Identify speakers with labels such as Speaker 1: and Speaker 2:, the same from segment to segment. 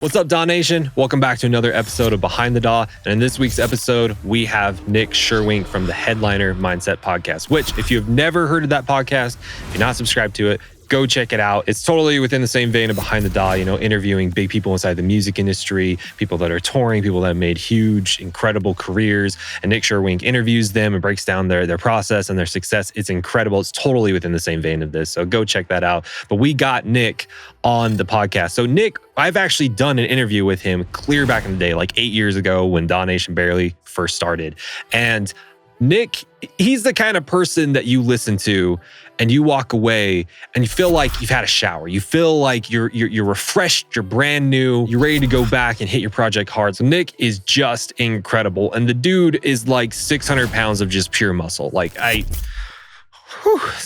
Speaker 1: What's up, DAW Nation? Welcome back to another episode of Behind the DAW. And in this week's episode, we have Nik Cherwink from the Headliner Mindset podcast, which if you've never heard of that podcast, if you're not subscribed to it, go check it out. It's totally within the same vein of Behind the DAW, interviewing big people inside the music industry, people that are touring, people that have made huge, incredible careers. And Nik Cherwink interviews them and breaks down their process and their success. It's incredible. It's totally within the same vein of this. So go check that out. But we got Nik on the podcast. So Nik, I've actually done an interview with him clear back in the day, like 8 years ago when DAW Nation barely first started. And Nik, he's the kind of person that you listen to and you walk away and you feel like you've had a shower. You feel like you're refreshed, you're brand new, you're ready to go back and hit your project hard. So Nik is just incredible. And the dude is like 600 pounds of just pure muscle. It's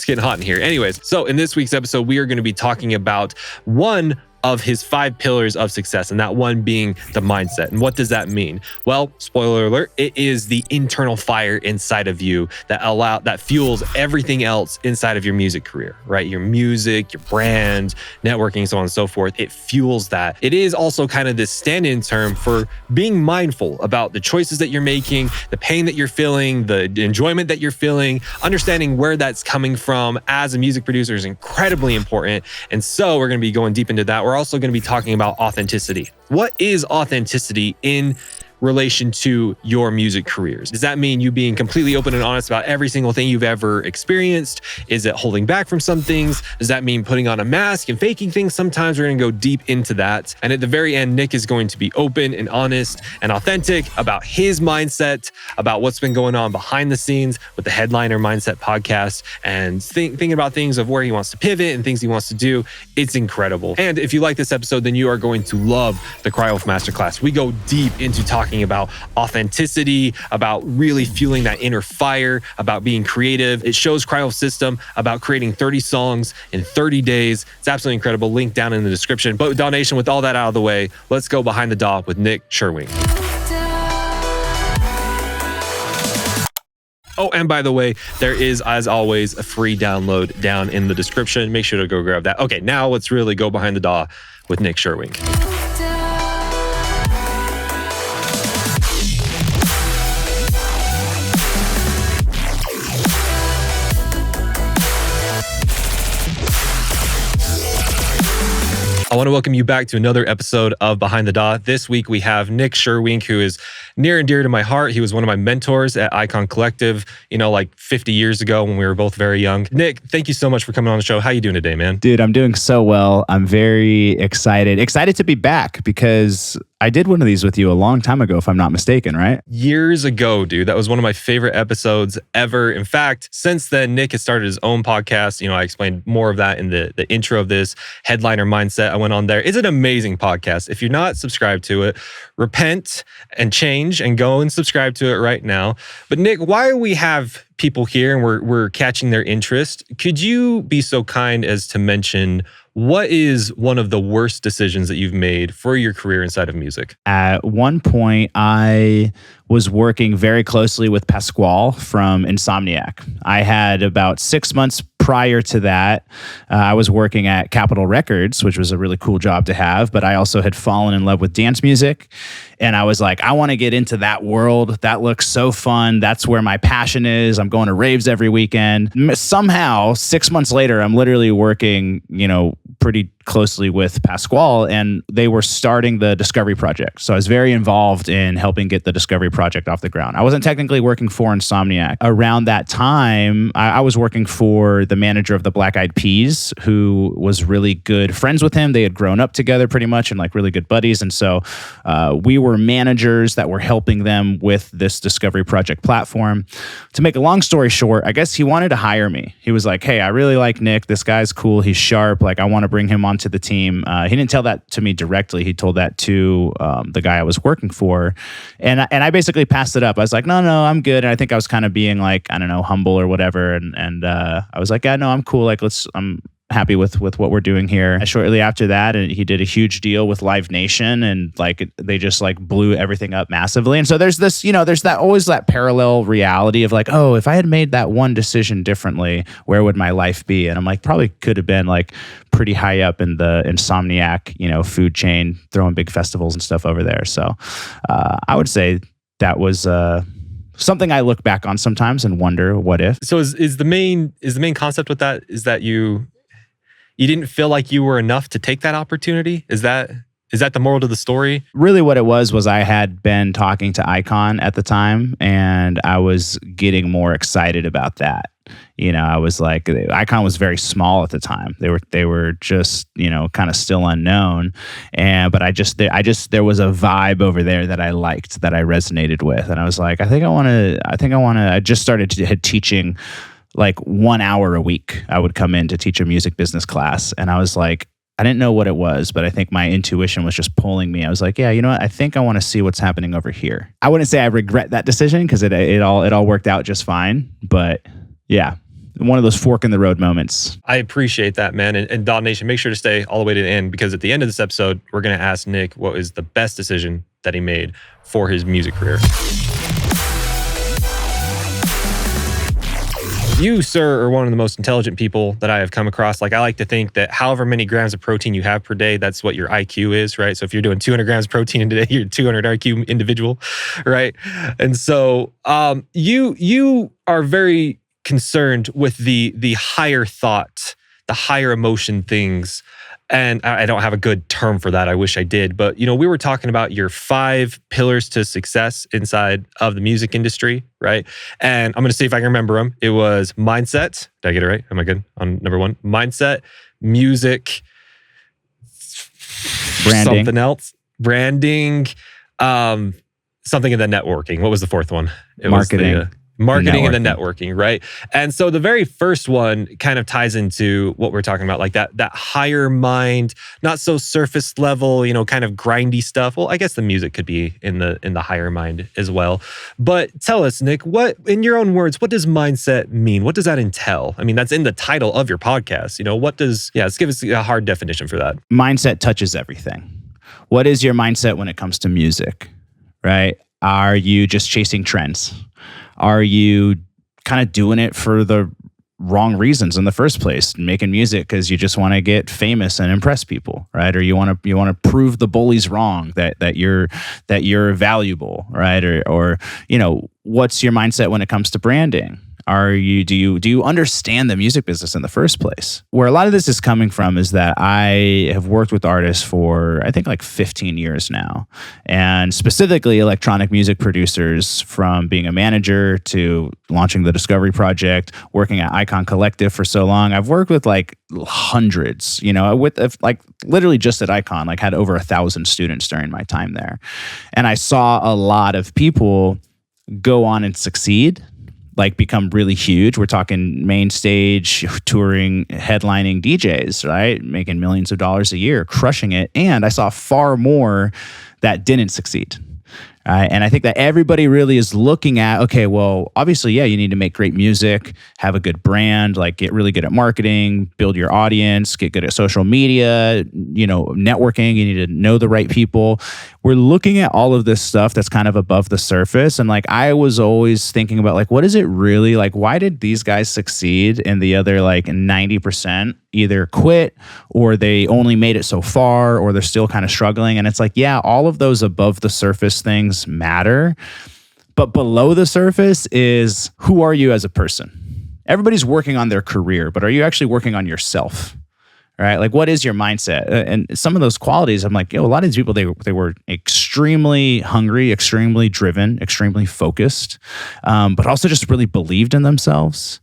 Speaker 1: getting hot in here. Anyways, so in this week's episode, we are going to be talking about one of his 5 pillars of success, and that one being the mindset. And what does that mean? Well, spoiler alert, it is the internal fire inside of you that fuels everything else inside of your music career, right? Your music, your brand, networking, so on and so forth. It fuels that. It is also kind of this stand-in term for being mindful about the choices that you're making, the pain that you're feeling, the enjoyment that you're feeling. Understanding where that's coming from as a music producer is incredibly important. And so we're going to be going deep into that. We're also going to be talking about authenticity. What is authenticity in relation to your music careers? Does that mean you being completely open and honest about every single thing you've ever experienced? Is it holding back from some things? Does that mean putting on a mask and faking things? Sometimes we're going to go deep into that. And at the very end, Nik is going to be open and honest and authentic about his mindset, about what's been going on behind the scenes with the Headliner Mindset podcast, and thinking about things of where he wants to pivot and things he wants to do. It's incredible. And if you like this episode, then you are going to love the Cryo Masterclass. We go deep into talking about authenticity, about really fueling that inner fire, about being creative. It shows Cryo's system about creating 30 songs in 30 days. It's absolutely incredible. Link down in the description. But DAW Nation, with all that out of the way, let's go behind the DAW with Nik Cherwink. Oh, and by the way, there is, as always, a free download down in the description. Make sure to go grab that. Okay, now let's really go behind the DAW with Nik Cherwink. I want to welcome you back to another episode of Behind the DAW. This week we have Nik Cherwink, who is near and dear to my heart. He was one of my mentors at Icon Collective, like 50 years ago when we were both very young. Nik, thank you so much for coming on the show. How you doing today, man?
Speaker 2: Dude, I'm doing so well. I'm very excited. Excited to be back because I did one of these with you a long time ago, if I'm not mistaken, right?
Speaker 1: Years ago, dude. That was one of my favorite episodes ever. In fact, since then, Nik has started his own podcast. I explained more of that in the intro of this Headliner Mindset. I went on there. It's an amazing podcast. If you're not subscribed to it, repent and change and go and subscribe to it right now. But Nik, why we have people here and we're catching their interest, could you be so kind as to mention what is one of the worst decisions that you've made for your career inside of music?
Speaker 2: At one point, I was working very closely with Pasquale from Insomniac. I had about 6 months prior to that, I was working at Capitol Records, which was a really cool job to have, but I also had fallen in love with dance music. And I was like, I want to get into that world. That looks so fun. That's where my passion is. I'm going to raves every weekend. Somehow, 6 months later, I'm literally working, pretty closely with Pasquale, and they were starting the Discovery Project. So I was very involved in helping get the Discovery Project off the ground. I wasn't technically working for Insomniac. Around that time, I was working for the manager of the Black Eyed Peas, who was really good friends with him. They had grown up together pretty much and really good buddies. And so we were managers that were helping them with this Discovery Project platform. To make a long story short, I guess he wanted to hire me. He was like, hey, I really like Nik. This guy's cool. He's sharp. I want to bring him onto the team. He didn't tell that to me directly. He told that to the guy I was working for. And I basically passed it up. I was like, no, I'm good. And I think I was kind of being humble or whatever. And I was like, yeah, no, I'm cool. happy with what we're doing here. And shortly after that, and he did a huge deal with Live Nation, and like they just like blew everything up massively. And so there's this, there's that always that parallel reality of like, oh, if I had made that one decision differently, where would my life be? And I'm like, probably could have been like pretty high up in the Insomniac, food chain, throwing big festivals and stuff over there. So I would say that was something I look back on sometimes and wonder what if.
Speaker 1: So is the main concept with that is that you didn't feel like you were enough to take that opportunity? Is that the moral to the story?
Speaker 2: Really what it was I had been talking to Icon at the time, and I was getting more excited about that. I was like, Icon was very small at the time. They were just, kind of still unknown. But there was a vibe over there that I liked, that I resonated with. And I was like, I just started teaching like 1 hour a week. I would come in to teach a music business class. And I was like, I didn't know what it was, but I think my intuition was just pulling me. I was like, yeah, you know what? I think I want to see what's happening over here. I wouldn't say I regret that decision because it all worked out just fine. But yeah, one of those fork in the road moments.
Speaker 1: I appreciate that, man. And DAW Nation, make sure to stay all the way to the end, because at the end of this episode, we're going to ask Nik what was the best decision that he made for his music career. You, sir, are one of the most intelligent people that I have come across. Like, I like to think that however many grams of protein you have per day, that's what your IQ is, right? So if you're doing 200 grams of protein in a day, you're a 200 IQ individual, right? And so you are very concerned with the higher thought, the higher emotion things. And I don't have a good term for that. I wish I did. But, we were talking about your 5 pillars to success inside of the music industry, right? And I'm going to see if I can remember them. It was mindset. Did I get it right? Am I good on number 1? Mindset, music,
Speaker 2: branding,
Speaker 1: something else, branding, something in the networking. What was the 4th one? It
Speaker 2: marketing.
Speaker 1: Was marketing and the networking, right? And so the very first one kind of ties into what we're talking about, like that higher mind, not so surface level, kind of grindy stuff. Well, I guess the music could be in the higher mind as well. But tell us, Nik, what, in your own words, what does mindset mean? What does that entail? I mean, that's in the title of your podcast. Let's give us a hard definition for that.
Speaker 2: Mindset touches everything. What is your mindset when it comes to music, right? Are you just chasing trends? Are you kind of doing it for the wrong reasons in the first place, making music because you just want to get famous and impress people, right? Or you want to prove the bullies wrong, that you're valuable, right? Or what's your mindset when it comes to branding? Do you understand the music business in the first place? Where a lot of this is coming from is that I have worked with artists for, I think, like 15 years now, and specifically electronic music producers, from being a manager to launching the Discovery Project, working at Icon Collective for so long. I've worked with like hundreds, with like literally just at Icon, like had over 1,000 students during my time there. And I saw a lot of people go on and succeed, like become really huge. We're talking main stage, touring, headlining DJs, right? Making millions of dollars a year, crushing it. And I saw far more that didn't succeed. And I think that everybody really is looking at, okay, well, obviously, yeah, you need to make great music, have a good brand, like get really good at marketing, build your audience, get good at social media, networking, you need to know the right people. We're looking at all of this stuff that's kind of above the surface. And like, I was always thinking about like, what is it really like? Why did these guys succeed and the other like 90% either quit or they only made it so far or they're still kind of struggling? And it's like, yeah, all of those above the surface things matter. But below the surface is, who are you as a person? Everybody's working on their career, but are you actually working on yourself? Right? Like, what is your mindset? And some of those qualities, I'm like, a lot of these people, they were extremely hungry, extremely driven, extremely focused, but also just really believed in themselves.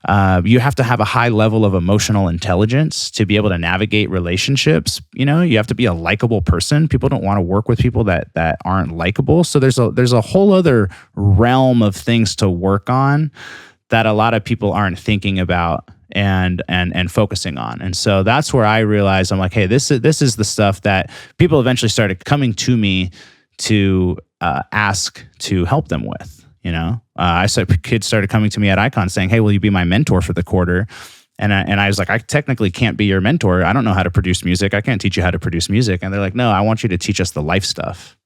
Speaker 2: You have to have a high level of emotional intelligence to be able to navigate relationships. You have to be a likable person. People don't want to work with people that aren't likable. So there's a whole other realm of things to work on that a lot of people aren't thinking about and focusing on. And so that's where I realized, I'm like, hey, this is the stuff that people eventually started coming to me to ask to help them with. I said, kids started coming to me at Icon saying, hey, will you be my mentor for the quarter? And I was like, I technically can't be your mentor. I don't know how to produce music. I can't teach you how to produce music. And they're like, no, I want you to teach us the life stuff.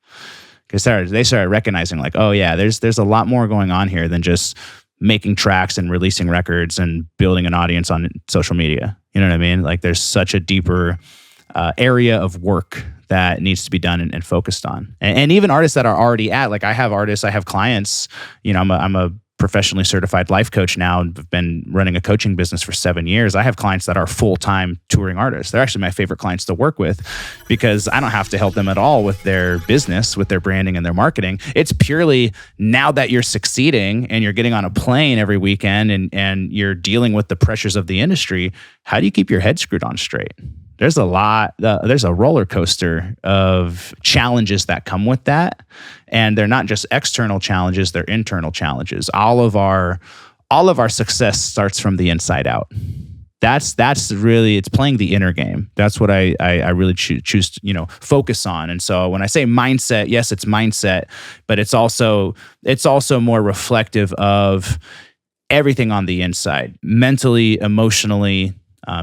Speaker 2: Because they started recognizing like, oh yeah, there's a lot more going on here than just making tracks and releasing records and building an audience on social media. You know what I mean? Like there's such a deeper area of work that needs to be done and focused on. And even artists that are already like I have clients, I'm a professionally certified life coach now. I've been running a coaching business for 7 years. I have clients that are full-time touring artists. They're actually my favorite clients to work with because I don't have to help them at all with their business, with their branding and their marketing. It's purely now that you're succeeding and you're getting on a plane every weekend and you're dealing with the pressures of the industry, how do you keep your head screwed on straight? There's a roller coaster of challenges that come with that. And they're not just external challenges, they're internal challenges. All of our success starts from the inside out. That's really, it's playing the inner game. That's what I really choose to, focus on. And so when I say mindset, yes, it's mindset, but it's also more reflective of everything on the inside, mentally, emotionally,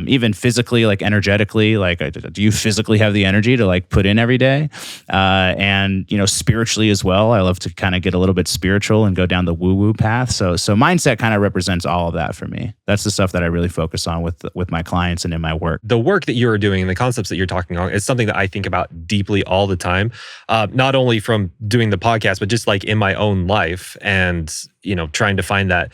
Speaker 2: even physically, like energetically, like do you physically have the energy to like put in every day? And spiritually as well. I love to kind of get a little bit spiritual and go down the woo-woo path. So mindset kind of represents all of that for me. That's the stuff that I really focus on with my clients and in my work.
Speaker 1: The work that you're doing and the concepts that you're talking on is something that I think about deeply all the time. Not only from doing the podcast, but just like in my own life and, trying to find that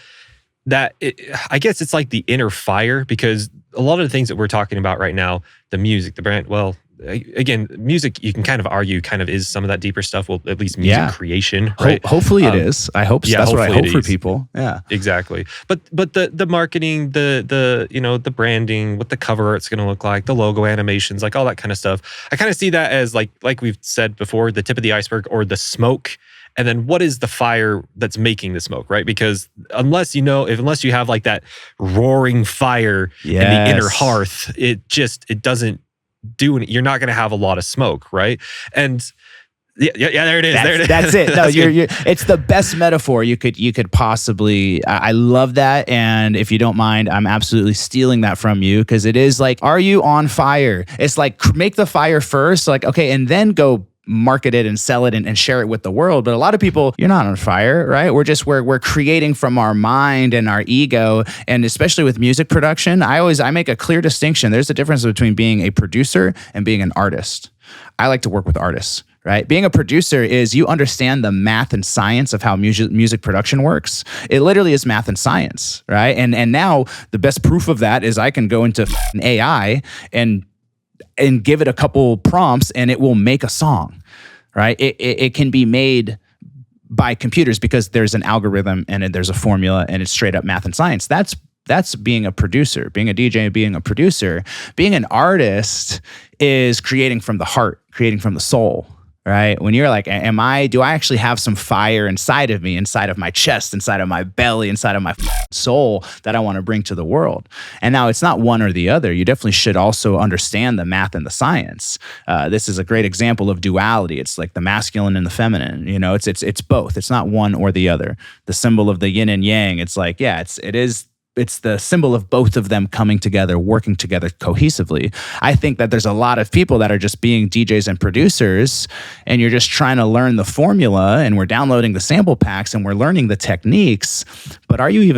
Speaker 1: I guess it's like the inner fire, because a lot of the things that we're talking about right now, the music, the brand, well, again, music, you can kind of argue kind of is some of that deeper stuff. Well, at least music creation, right?
Speaker 2: Hopefully it is. I hope so.
Speaker 1: Yeah,
Speaker 2: that's what I hope for people. Yeah,
Speaker 1: exactly. But the marketing, the branding, what the cover art's going to look like, the logo animations, like all that kind of stuff. I kind of see that as like we've said before, the tip of the iceberg or the smoke. And then what is the fire that's making the smoke, right? Because unless you have like that roaring fire in the inner hearth, it doesn't do anything. You're not going to have a lot of smoke, right? And yeah, there it is.
Speaker 2: That's it. No, it's the best metaphor you could possibly. I love that, and if you don't mind, I'm absolutely stealing that from you because it is like, are you on fire? It's like make the fire first, like okay, and then go market it and sell it and share it with the world. But a lot of people, you're not on fire, right? We're creating from our mind and our ego. And especially with music production, I make a clear distinction. There's a difference between being a producer and being an artist. I like to work with artists, right? Being a producer is you understand the math and science of how music production works. It literally is math and science, right? And now the best proof of that is I can go into AI and give it a couple prompts and it will make a song, right? It can be made by computers because there's an algorithm and there's a formula and it's straight up math and science. That's being a producer, being a DJ, being a producer. Being an artist is creating from the heart, creating from the soul, right? When you're like, do I actually have some fire inside of me, inside of my chest, inside of my belly, inside of my soul that I want to bring to the world? And now it's not one or the other. You definitely should also understand the math and the science. This is a great example of duality. It's like the masculine and the feminine. It's both. It's not one or the other. The symbol of the yin and yang. It's like, yeah, it's the symbol of both of them coming together, working together cohesively. I think that there's a lot of people that are just being DJs and producers, and you're just trying to learn the formula, and we're downloading the sample packs, and we're learning the techniques. But are you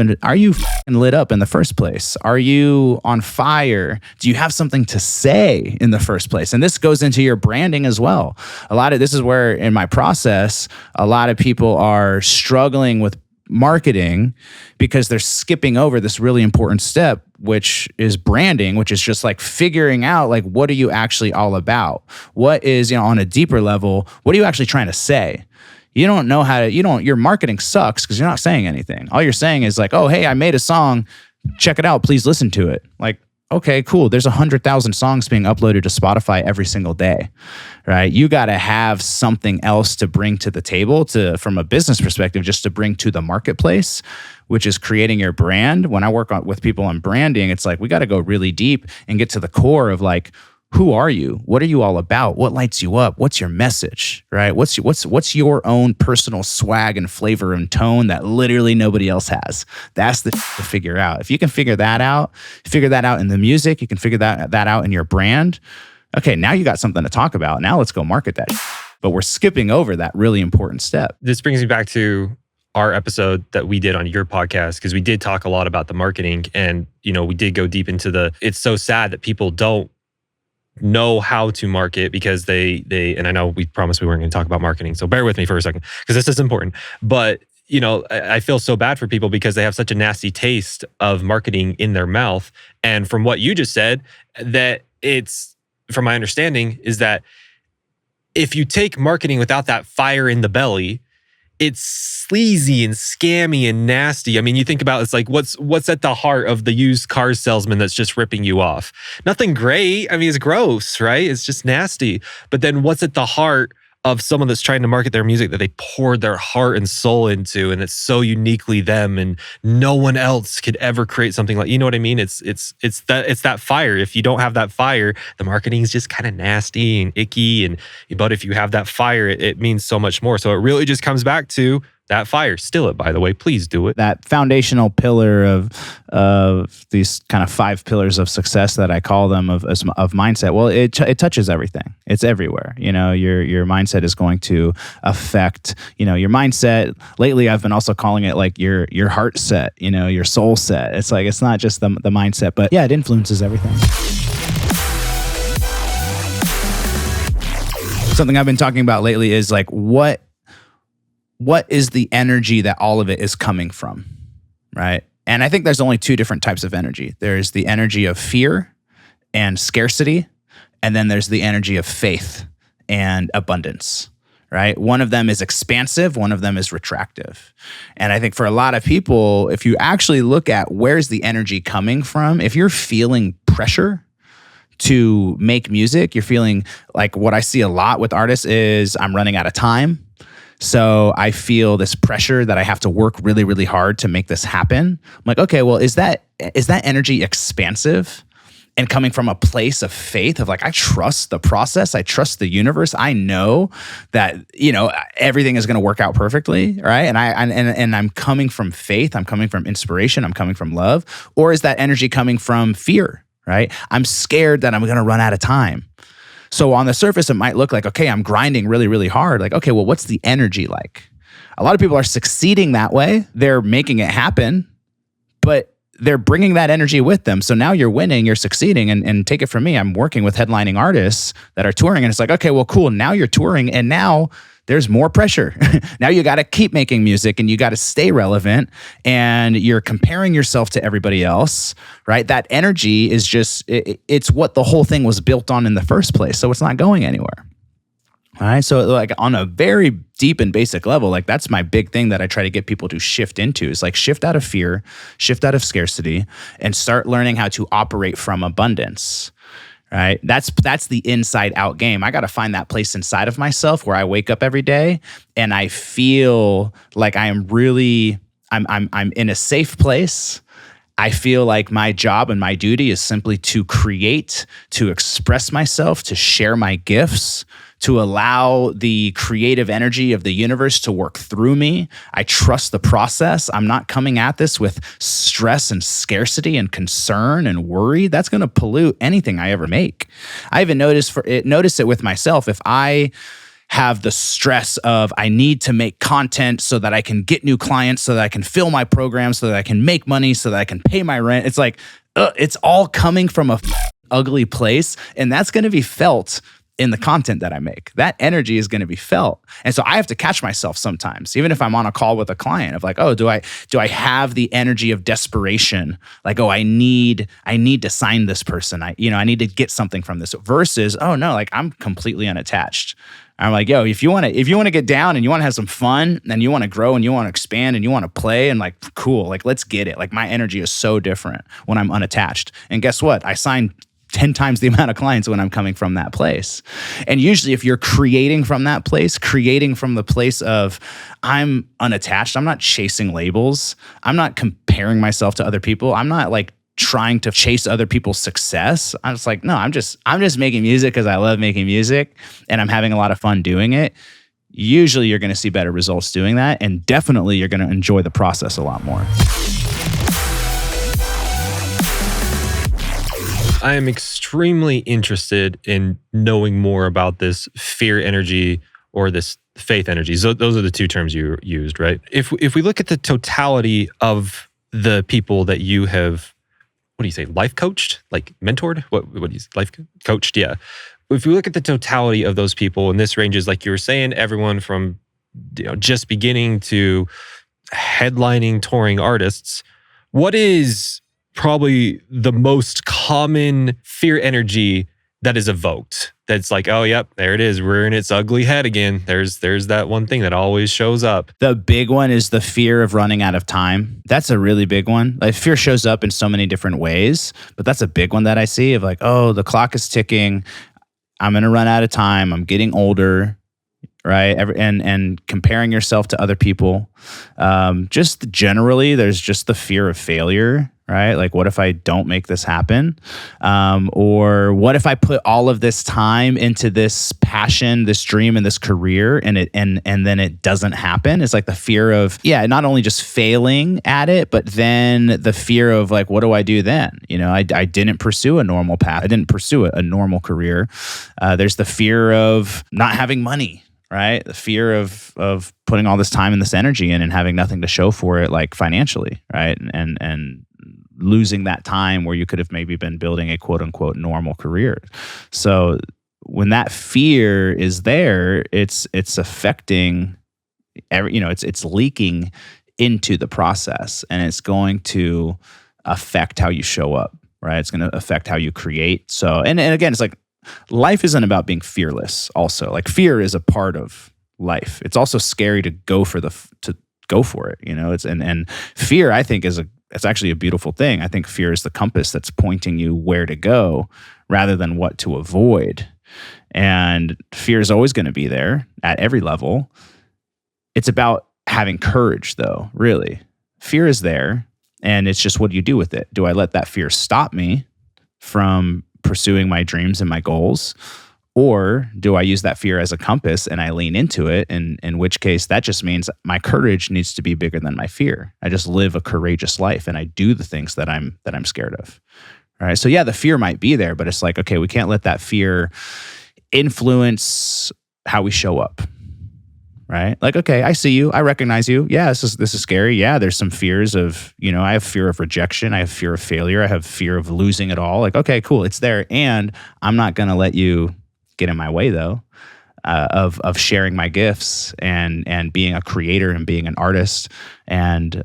Speaker 2: lit up in the first place? Are you on fire? Do you have something to say in the first place? And this goes into your branding as well. This is where in my process, a lot of people are struggling with marketing because they're skipping over this really important step, which is branding, which is just like figuring out like, what are you actually all about? What is, on a deeper level, what are you actually trying to say? You don't know how to, your marketing sucks because you're not saying anything. All you're saying is like, oh, hey, I made a song. Check it out. Please listen to it. Like, okay, cool. There's 100,000 songs being uploaded to Spotify every single day, right? You got to have something else to bring to the table from a business perspective, just to bring to the marketplace, which is creating your brand. When I work with people on branding, it's like, we got to go really deep and get to the core of like, who are you? What are you all about? What lights you up? What's your message, right? What's your own personal swag and flavor and tone that literally nobody else has? That's the to figure out. If you can figure that out in the music, you can figure that out in your brand. Okay, now you got something to talk about. Now let's go market that. But we're skipping over that really important step.
Speaker 1: This brings me back to our episode that we did on your podcast, because we did talk a lot about the marketing, and we did go deep into it's so sad that people don't know how to market because they and I know we promised we weren't going to talk about marketing, so bear with me for a second because this is important. But I feel so bad for people because they have such a nasty taste of marketing in their mouth. And from what you just said, that it's, from my understanding, is that if you take marketing without that fire in the belly, it's sleazy and scammy and nasty. I mean, you think about it's like what's at the heart of the used car salesman that's just ripping you off? Nothing great. I mean, it's gross, right? It's just nasty. But then what's at the heart of someone that's trying to market their music that they poured their heart and soul into, and it's so uniquely them, and no one else could ever create something like, you know what I mean? It's that fire. If you don't have that fire, the marketing is just kind of nasty and icky. But if you have that fire, it means so much more. So it really just comes back to that fire. Still it, by the way, please do it.
Speaker 2: That foundational pillar of these kind of 5 pillars of success that I call them of mindset. Well, it touches everything. It's everywhere. Your mindset is going to affect, your mindset. Lately, I've been also calling it like your heart set, your soul set. It's like, it's not just the mindset, but yeah, it influences everything. Something I've been talking about lately is like, what is the energy that all of it is coming from, right? And I think there's only 2 different types of energy. There's the energy of fear and scarcity, and then there's the energy of faith and abundance, right? One of them is expansive, one of them is retractive. And I think for a lot of people, if you actually look at where's the energy coming from, if you're feeling pressure to make music, you're feeling like, what I see a lot with artists is, I'm running out of time. So I feel this pressure that I have to work really, really hard to make this happen. I'm like, okay, well, is that energy expansive and coming from a place of faith of like, I trust the process, I trust the universe, I know that everything is going to work out perfectly, right? And I'm coming from faith, I'm coming from inspiration, I'm coming from love, or is that energy coming from fear, right? I'm scared that I'm going to run out of time. So on the surface, it might look like, okay, I'm grinding really, really hard. Like, okay, well, what's the energy like? A lot of people are succeeding that way. They're making it happen, but they're bringing that energy with them. So now you're winning, you're succeeding. And take it from me, I'm working with headlining artists that are touring, and it's like, okay, well, cool. Now you're touring, and now there's more pressure. Now you got to keep making music, and you got to stay relevant, and you're comparing yourself to everybody else, right? That energy is just, it's what the whole thing was built on in the first place. So it's not going anywhere. All right. So like on a very deep and basic level, like that's my big thing that I try to get people to shift into, is like shift out of fear, shift out of scarcity, and start learning how to operate from abundance. Right. That's the inside out game. I got to find that place inside of myself where I wake up every day and I feel like I am really, I'm in a safe place. I feel like my job and my duty is simply to create, to express myself, to share my gifts, to allow the creative energy of the universe to work through me. I trust the process. I'm not coming at this with stress and scarcity and concern and worry. That's going to pollute anything I ever make. I even notice it with myself. If I have the stress of, I need to make content so that I can get new clients, so that I can fill my program, so that I can make money, so that I can pay my rent. It's like, it's all coming from a ugly place, and that's going to be felt in the content that I make. That energy is going to be felt. And so I have to catch myself sometimes, even if I'm on a call with a client, of like, oh, do I have the energy of desperation? Like, oh, I need to sign this person. I need to get something from this, versus, oh no, like I'm completely unattached. I'm like, yo, if you want to get down and you want to have some fun and you want to grow and you want to expand and you want to play, and like, cool, like let's get it. Like my energy is so different when I'm unattached. And guess what? I signed 10 times the amount of clients when I'm coming from that place. And usually if you're creating from that place, creating from the place of, I'm unattached, I'm not chasing labels, I'm not comparing myself to other people, I'm not like trying to chase other people's success. I was like, no, I'm just making music because I love making music and I'm having a lot of fun doing it. Usually you're going to see better results doing that. And definitely you're going to enjoy the process a lot more.
Speaker 1: I am extremely interested in knowing more about this fear energy or this faith energy. So those are the two terms you used, right? If we look at the totality of the people that you have, what do you say, life coached, like mentored? What do you say, life coached? Yeah. If we look at the totality of those people, and this ranges, like you were saying, everyone from just beginning to headlining touring artists, what is probably the most common fear energy that is evoked? That's like, oh, yep, there it is, rearing its ugly head again. There's that one thing that always shows up.
Speaker 2: The big one is the fear of running out of time. That's a really big one. Like, fear shows up in so many different ways, but that's a big one that I see of like, oh, the clock is ticking. I'm going to run out of time. I'm getting older, right? And comparing yourself to other people. Just generally, there's just the fear of failure, right? Like, what if I don't make this happen? Or what if I put all of this time into this passion, this dream, and this career, and then it doesn't happen? It's like the fear of, not only just failing at it, but then the fear of like, what do I do then? I didn't pursue a normal path. I didn't pursue a normal career. There's the fear of not having money, right? The fear of putting all this time and this energy in and having nothing to show for it, like financially, right? And losing that time where you could have maybe been building a quote unquote normal career. So when that fear is there, it's affecting it's leaking into the process, and it's going to affect how you show up, right? It's going to affect how you create. So, and again, it's like, life isn't about being fearless. Also, like, fear is a part of life. It's also scary to go for it. It's and fear, I think, it's actually a beautiful thing. I think fear is the compass that's pointing you where to go rather than what to avoid. And fear is always going to be there at every level. It's about having courage, though, really. Fear is there, and it's just what do you do with it? Do I let that fear stop me from pursuing my dreams and my goals? Or do I use that fear as a compass and I lean into it? And in which case, that just means my courage needs to be bigger than my fear. I just live a courageous life and I do the things that I'm scared of. All right. So the fear might be there, but it's like, okay, we can't let that fear influence how we show up. Right? Like, okay, I see you. I recognize you. Yeah, this is scary. Yeah, there's some fears of, I have fear of rejection. I have fear of failure. I have fear of losing it all. Like, okay, cool. It's there. And I'm not going to let you get in my way, though, of sharing my gifts and being a creator and being an artist and,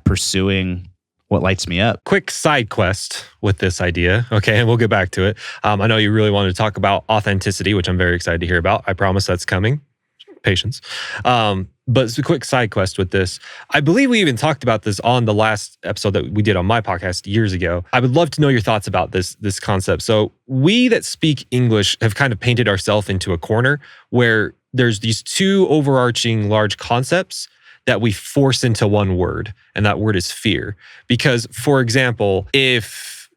Speaker 2: pursuing what lights me up.
Speaker 1: Quick side quest with this idea. Okay, and we'll get back to it. I know you really wanted to talk about authenticity, which I'm very excited to hear about. I promise that's coming. Patience. But it's a quick side quest with this. I believe we even talked about this on the last episode that we did on my podcast years ago. I would love to know your thoughts about this concept. So we that speak English have kind of painted ourselves into a corner where there's these two overarching large concepts that we force into one word, and that word is fear. Because, for example, if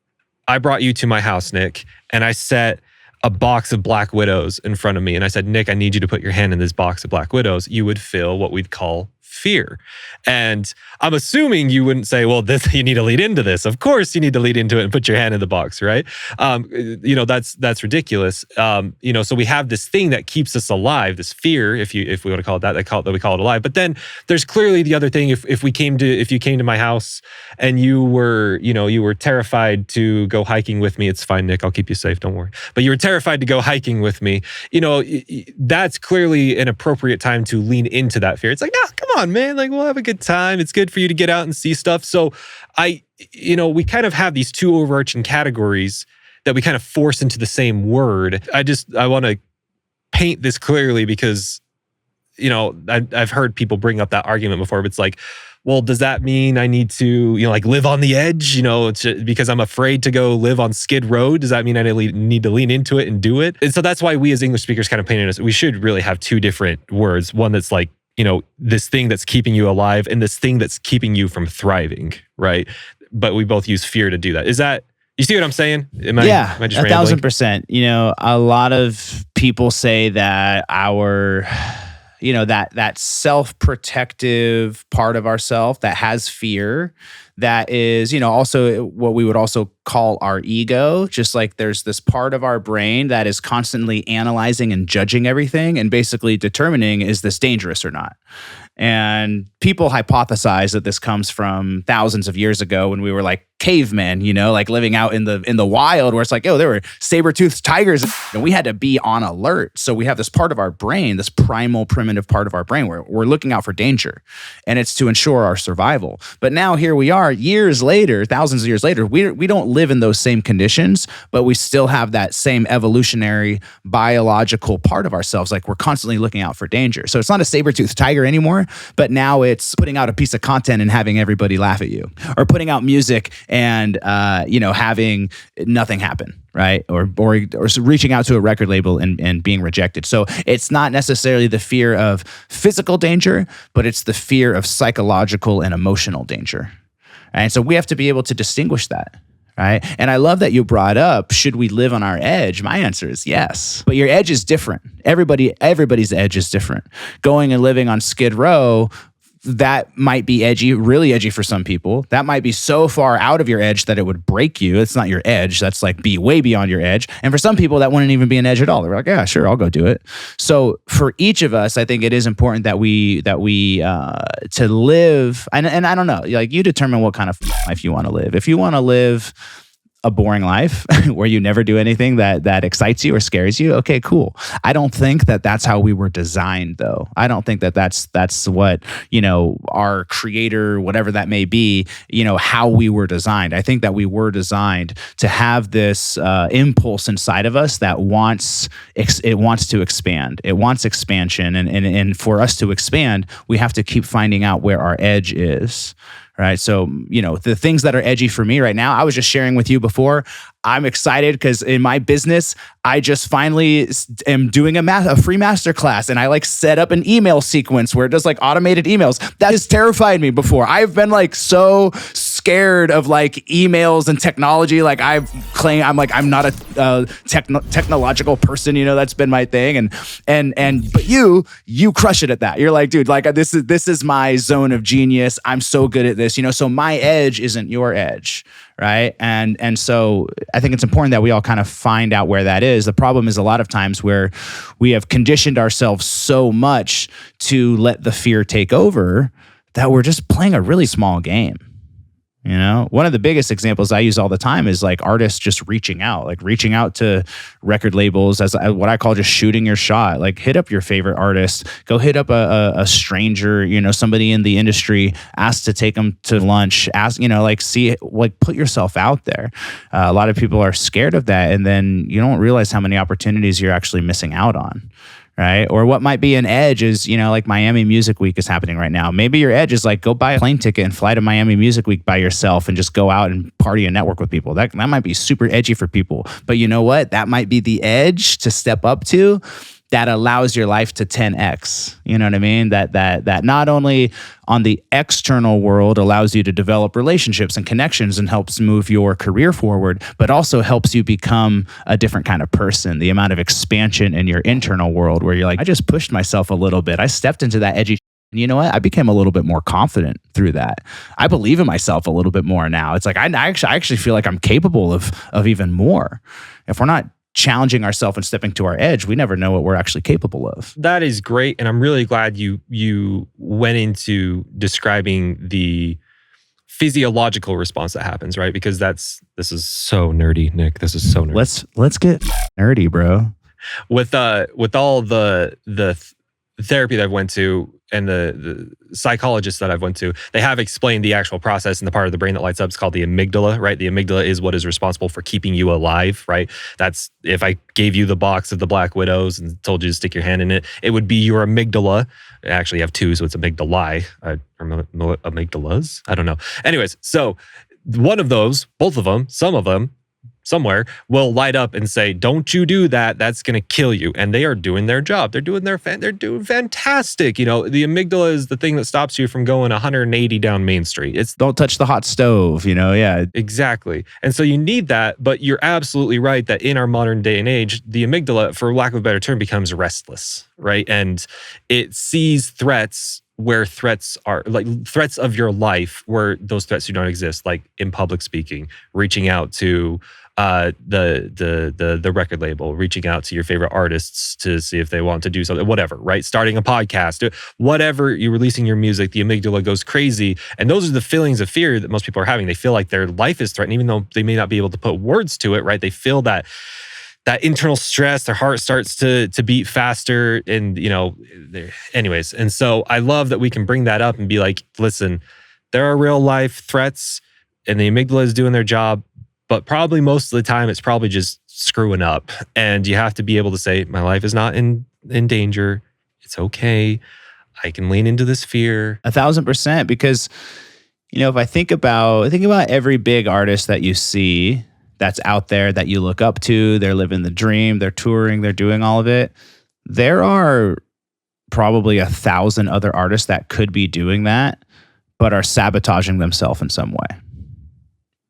Speaker 1: I brought you to my house, Nik, and I set a box of Black Widows in front of me, and I said, Nik, I need you to put your hand in this box of Black Widows, you would feel what we'd call fear. And I'm assuming you wouldn't say, well, you need to lead into this. Of course you need to lead into it and put your hand in the box, right? That's ridiculous. So we have this thing that keeps us alive, this fear, if we want to call it that, that we call it alive. But then there's clearly the other thing. If you came to my house and you were terrified to go hiking with me, it's fine, Nik, I'll keep you safe, don't worry. But you were terrified to go hiking with me, that's clearly an appropriate time to lean into that fear. It's like, no, come on, man, like, we'll have a good time. It's good for you to get out and see stuff. So we kind of have these two overarching categories that we kind of force into the same word. I want to paint this clearly because, I've heard people bring up that argument before, but it's like, well, does that mean I need to, live on the edge, because I'm afraid to go live on Skid Row? Does that mean I need to lean into it and do it? And so that's why we as English speakers kind of painted us. We should really have two different words. One that's like, this thing that's keeping you alive and this thing that's keeping you from thriving, right? but we both use fear to do that. Is that, you see what I'm saying? Am I just
Speaker 2: 1,000%. A lot of people say that that self-protective part of ourself that has fear, that is, also what we would also call our ego. Just like there's this part of our brain that is constantly analyzing and judging everything and basically determining, is this dangerous or not? And people hypothesize that this comes from thousands of years ago when we were like cavemen, like living out in the wild, where it's like, there were saber-toothed tigers and we had to be on alert. So we have this part of our brain, this primal primitive part of our brain, where we're looking out for danger, and it's to ensure our survival. But now here we are years later, thousands of years later, we don't live in those same conditions, but we still have that same evolutionary biological part of ourselves. Like, we're constantly looking out for danger. So it's not a saber-toothed tiger anymore, but now it's putting out a piece of content and having everybody laugh at you, or putting out music and having nothing happen, right? Or reaching out to a record label and being rejected. So it's not necessarily the fear of physical danger, but it's the fear of psychological and emotional danger. And so we have to be able to distinguish that. Right. And I love that you brought up, should we live on our edge? My answer is yes. But your edge is different. Everybody's edge is different. Going and living on Skid Row, that might be edgy, really edgy for some people. That might be so far out of your edge that it would break you. It's not your edge. That's like way beyond your edge. And for some people, that wouldn't even be an edge at all. They're like, yeah, sure, I'll go do it. So for each of us, I think it is important that we to live. And I don't know, like, you determine what kind of life you want to live. If you want to live a boring life where you never do anything that excites you or scares you, okay, cool. I don't think that that's how we were designed, though. I don't think that that's what, our creator, whatever that may be, how we were designed. I think that we were designed to have this impulse inside of us that wants to expand. It wants expansion. And for us to expand, we have to keep finding out where our edge is. Right. So, the things that are edgy for me right now, I was just sharing with you before. I'm excited because in my business, I just finally am doing a free masterclass, and I set up an email sequence where it does automated emails. That has terrified me before. I've been so scared of emails and technology. I'm not a technological person. That's been my thing. But you crush it at that. You're like, dude, this is my zone of genius. I'm so good at this. So my edge isn't your edge. Right. And so I think it's important that we all kind of find out where that is. The problem is a lot of times where we have conditioned ourselves so much to let the fear take over that we're just playing a really small game. One of the biggest examples I use all the time is artists just reaching out to record labels as what I call just shooting your shot. Hit up your favorite artist, go hit up a stranger, somebody in the industry, ask to take them to lunch, put yourself out there. A lot of people are scared of that. And then you don't realize how many opportunities you're actually missing out on. Right. Or what might be an edge is, Miami Music Week is happening right now. Maybe your edge is go buy a plane ticket and fly to Miami Music Week by yourself and just go out and party and network with people. That might be super edgy for people. But you know what? That might be the edge to step up to that allows your life to 10x. You know what I mean? That not only on the external world allows you to develop relationships and connections and helps move your career forward, but also helps you become a different kind of person. The amount of expansion in your internal world where you're I just pushed myself a little bit. I stepped into that edgy. And you know what? I became a little bit more confident through that. I believe in myself a little bit more now. It's I actually feel like I'm capable of even more. If we're not challenging ourselves and stepping to our edge, we never know what we're actually capable of.
Speaker 1: That is great. And I'm really glad you went into describing the physiological response that happens, right? Because this is so nerdy, Nik. This is so nerdy.
Speaker 2: Let's get nerdy, bro.
Speaker 1: With all the therapy that I've went to and the psychologists that I've went to, they have explained the actual process and the part of the brain that lights up. It's called the amygdala, right? The amygdala is what is responsible for keeping you alive, right? That's, if I gave you the box of the Black Widows and told you to stick your hand in it, it would be your amygdala. I actually have two, so it's amygdalae, or amygdalas. I don't know. Anyways, so one of those, both of them, some of them, somewhere will light up and say, don't you do that. That's going to kill you. And they are doing their job. They're doing fantastic. The amygdala is the thing that stops you from going 180 down Main Street. It's
Speaker 2: Don't touch the hot stove, yeah.
Speaker 1: exactly. And so you need that, but you're absolutely right that in our modern day and age, the amygdala, for lack of a better term, becomes restless, right? And it sees threats where threats are, like threats of your life where those threats do not exist, like in public speaking, reaching out to the record label, reaching out to your favorite artists to see if they want to do something, whatever, right? Starting a podcast, whatever, you're releasing your music, the amygdala goes crazy. And those are the feelings of fear that most people are having. They feel like their life is threatened, even though they may not be able to put words to it, right? They feel that internal stress, their heart starts to beat faster, and anyways. And so I love that we can bring that up and be like, listen, there are real life threats and the amygdala is doing their job, but probably most of the time it's probably just screwing up. And you have to be able to say, my life is not in danger. It's okay. I can lean into this fear.
Speaker 2: 1,000%. Because, if I think about every big artist that you see that's out there that you look up to, they're living the dream, they're touring, they're doing all of it. There are probably 1,000 other artists that could be doing that, but are sabotaging themselves in some way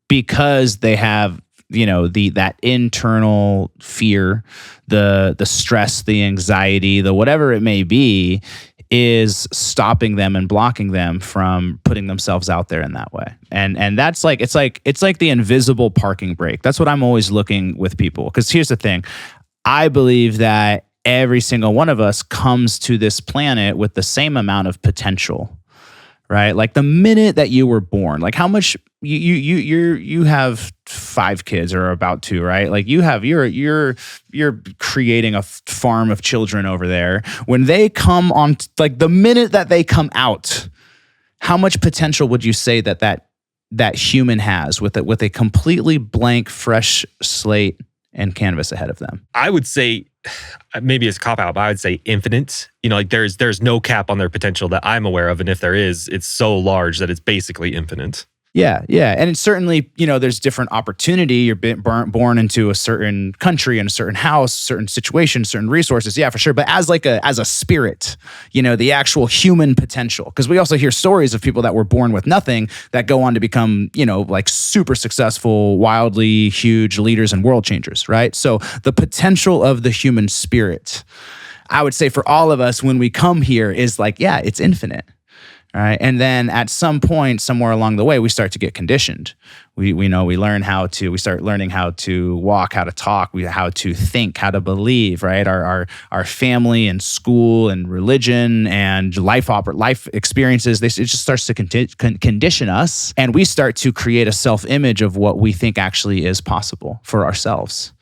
Speaker 2: because they have, that internal fear, the stress, the anxiety, the whatever it may be, is stopping them and blocking them from putting themselves out there in that way. And that's like, it's like the invisible parking brake. That's what I'm always looking with people. Because here's the thing. I believe that every single one of us comes to this planet with the same amount of potential, right? Like the minute that you were born, like how much you have 5 kids or about to, right? Like you're creating a farm of children over there. When they come on, like the minute that they come out, how much potential would you say that human has with a completely blank, fresh slate and canvas ahead of them?
Speaker 1: I would say, maybe it's a cop out, but I would say infinite. Like there's no cap on their potential that I'm aware of. And if there is, it's so large that it's basically infinite.
Speaker 2: Yeah. And it's certainly, there's different opportunity. You're born into a certain country and a certain house, certain situation, certain resources. Yeah, for sure. But as a spirit, the actual human potential. Because we also hear stories of people that were born with nothing that go on to become, like super successful, wildly huge leaders and world changers, right? So the potential of the human spirit, I would say for all of us when we come here is like, yeah, it's infinite. Right. And then at some point, somewhere along the way, we start to get conditioned. We start learning how to walk, how to talk, how to think, how to believe, right? Our family and school and religion and life experiences, it just starts to condition us. And we start to create a self-image of what we think actually is possible for ourselves.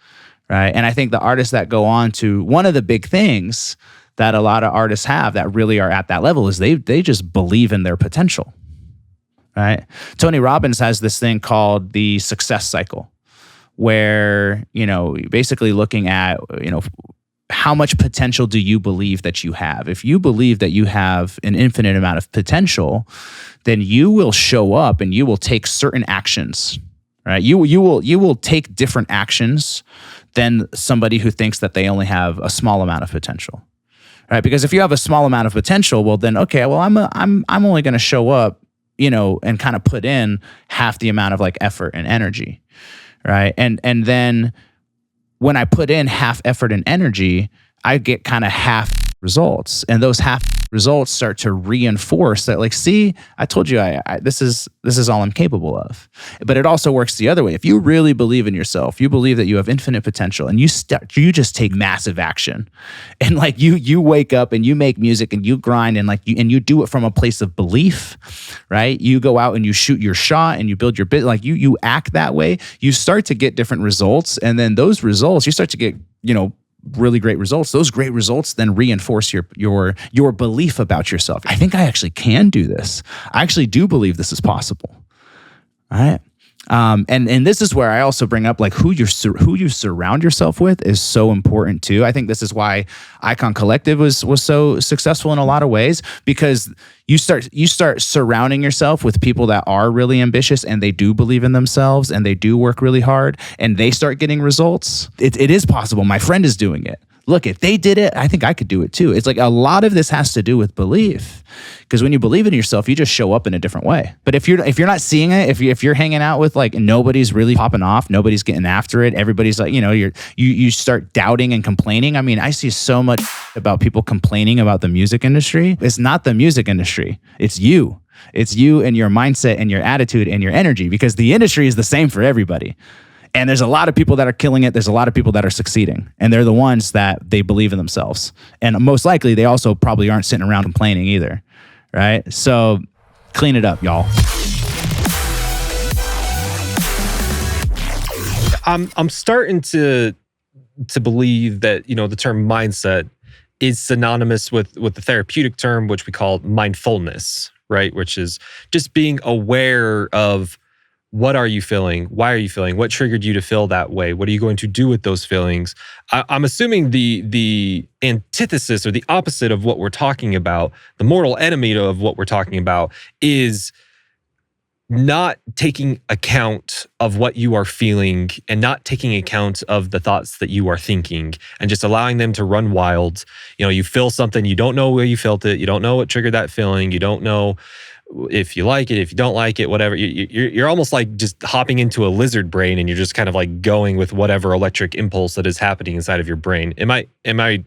Speaker 2: Right. And I think the artists that go on to, one of the big things that a lot of artists have that really are at that level is they just believe in their potential, right? Tony Robbins has this thing called the success cycle, where, basically looking at, how much potential do you believe that you have? If you believe that you have an infinite amount of potential, then you will show up and you will take certain actions, right? You will take different actions than somebody who thinks that they only have a small amount of potential. Right, because if you have a small amount of potential, well, then okay, well, I'm only going to show up, and kind of put in half the amount of like effort and energy, right? And then when I put in half effort and energy, I get kind of half results, and those half results start to reinforce that, like, see, I told you, this is all I'm capable of. But it also works the other way. If you really believe in yourself, you believe that you have infinite potential, and you just take massive action, and like you wake up and you make music and you grind and you do it from a place of belief, right? You go out and you shoot your shot and you build your business, like you act that way. You start to get different results, and then those results you start to get, really great results. Those great results then reinforce your belief about yourself. I think I actually can do this. I actually do believe this is possible. All right. And this is where I also bring up like who you surround yourself with is so important too. I think this is why Icon Collective was so successful in a lot of ways, because you start surrounding yourself with people that are really ambitious and they do believe in themselves and they do work really hard and they start getting results. It is possible. My friend is doing it. Look, if they did it, I think I could do it too. It's like a lot of this has to do with belief, because when you believe in yourself, you just show up in a different way. But if you're not seeing it, if you're hanging out with like nobody's really popping off, nobody's getting after it, everybody's like, you start doubting and complaining. I mean, I see so much about people complaining about the music industry. It's not the music industry. It's you. It's you and your mindset and your attitude and your energy, because the industry is the same for everybody. And there's a lot of people that are killing it. There's a lot of people that are succeeding. And they're the ones that they believe in themselves. And most likely, they also probably aren't sitting around complaining either, right? So clean it up, y'all.
Speaker 1: I'm starting to believe that, the term mindset is synonymous with the therapeutic term, which we call mindfulness, right? Which is just being aware of what are you feeling? Why are you feeling? What triggered you to feel that way? What are you going to do with those feelings? I'm assuming the antithesis or the opposite of what we're talking about, the mortal enemy of what we're talking about, is not taking account of what you are feeling and not taking account of the thoughts that you are thinking and just allowing them to run wild. You feel something, you don't know where you felt it, you don't know what triggered that feeling, you don't know if you like it, if you don't like it, whatever. You're almost like just hopping into a lizard brain and you're just kind of like going with whatever electric impulse that is happening inside of your brain. Am I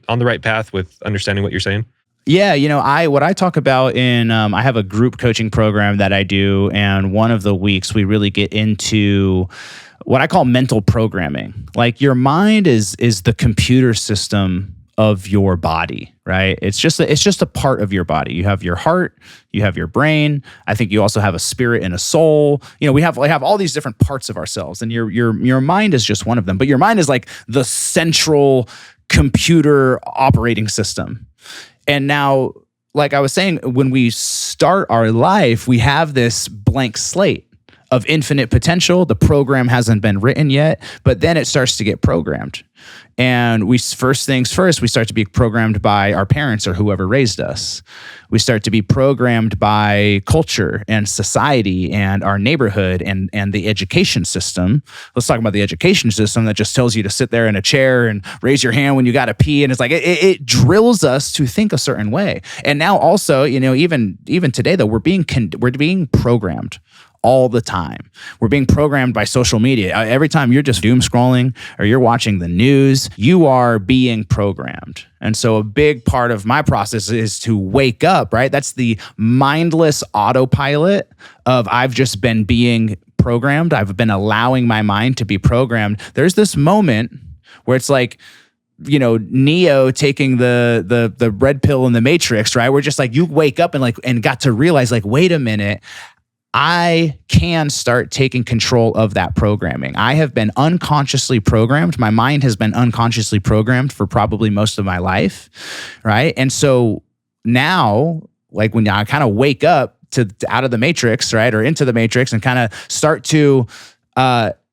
Speaker 1: on the right path with understanding what you're saying?
Speaker 2: Yeah, what I talk about in, I have a group coaching program that I do, and one of the weeks we really get into what I call mental programming. Like your mind is the computer system of your body, right? It's just a part of your body. You have your heart, you have your brain. I think you also have a spirit and a soul. We have all these different parts of ourselves, and your mind is just one of them. But your mind is like the central computer operating system. And now, like I was saying, when we start our life, we have this blank slate of infinite potential. The program hasn't been written yet, but then it starts to get programmed. And first things first, we start to be programmed by our parents or whoever raised us. We start to be programmed by culture and society and our neighborhood and the education system. Let's talk about the education system that just tells you to sit there in a chair and raise your hand when you got to pee. And it's like, it drills us to think a certain way. And now also, even today though, we're being programmed all the time. We're being programmed by social media. Every time you're just doom scrolling or you're watching the news, you are being programmed. And so a big part of my process is to wake up, right? That's the mindless autopilot of I've just been being programmed. I've been allowing my mind to be programmed. There's this moment where it's like, Neo taking the red pill in the Matrix, right? We're just like, you wake up and got to realize like, wait a minute, I can start taking control of that programming. I have been unconsciously programmed. My mind has been unconsciously programmed for probably most of my life, right? And so now, like when I kind of wake up to out of the Matrix, right, or into the Matrix, and kind of start to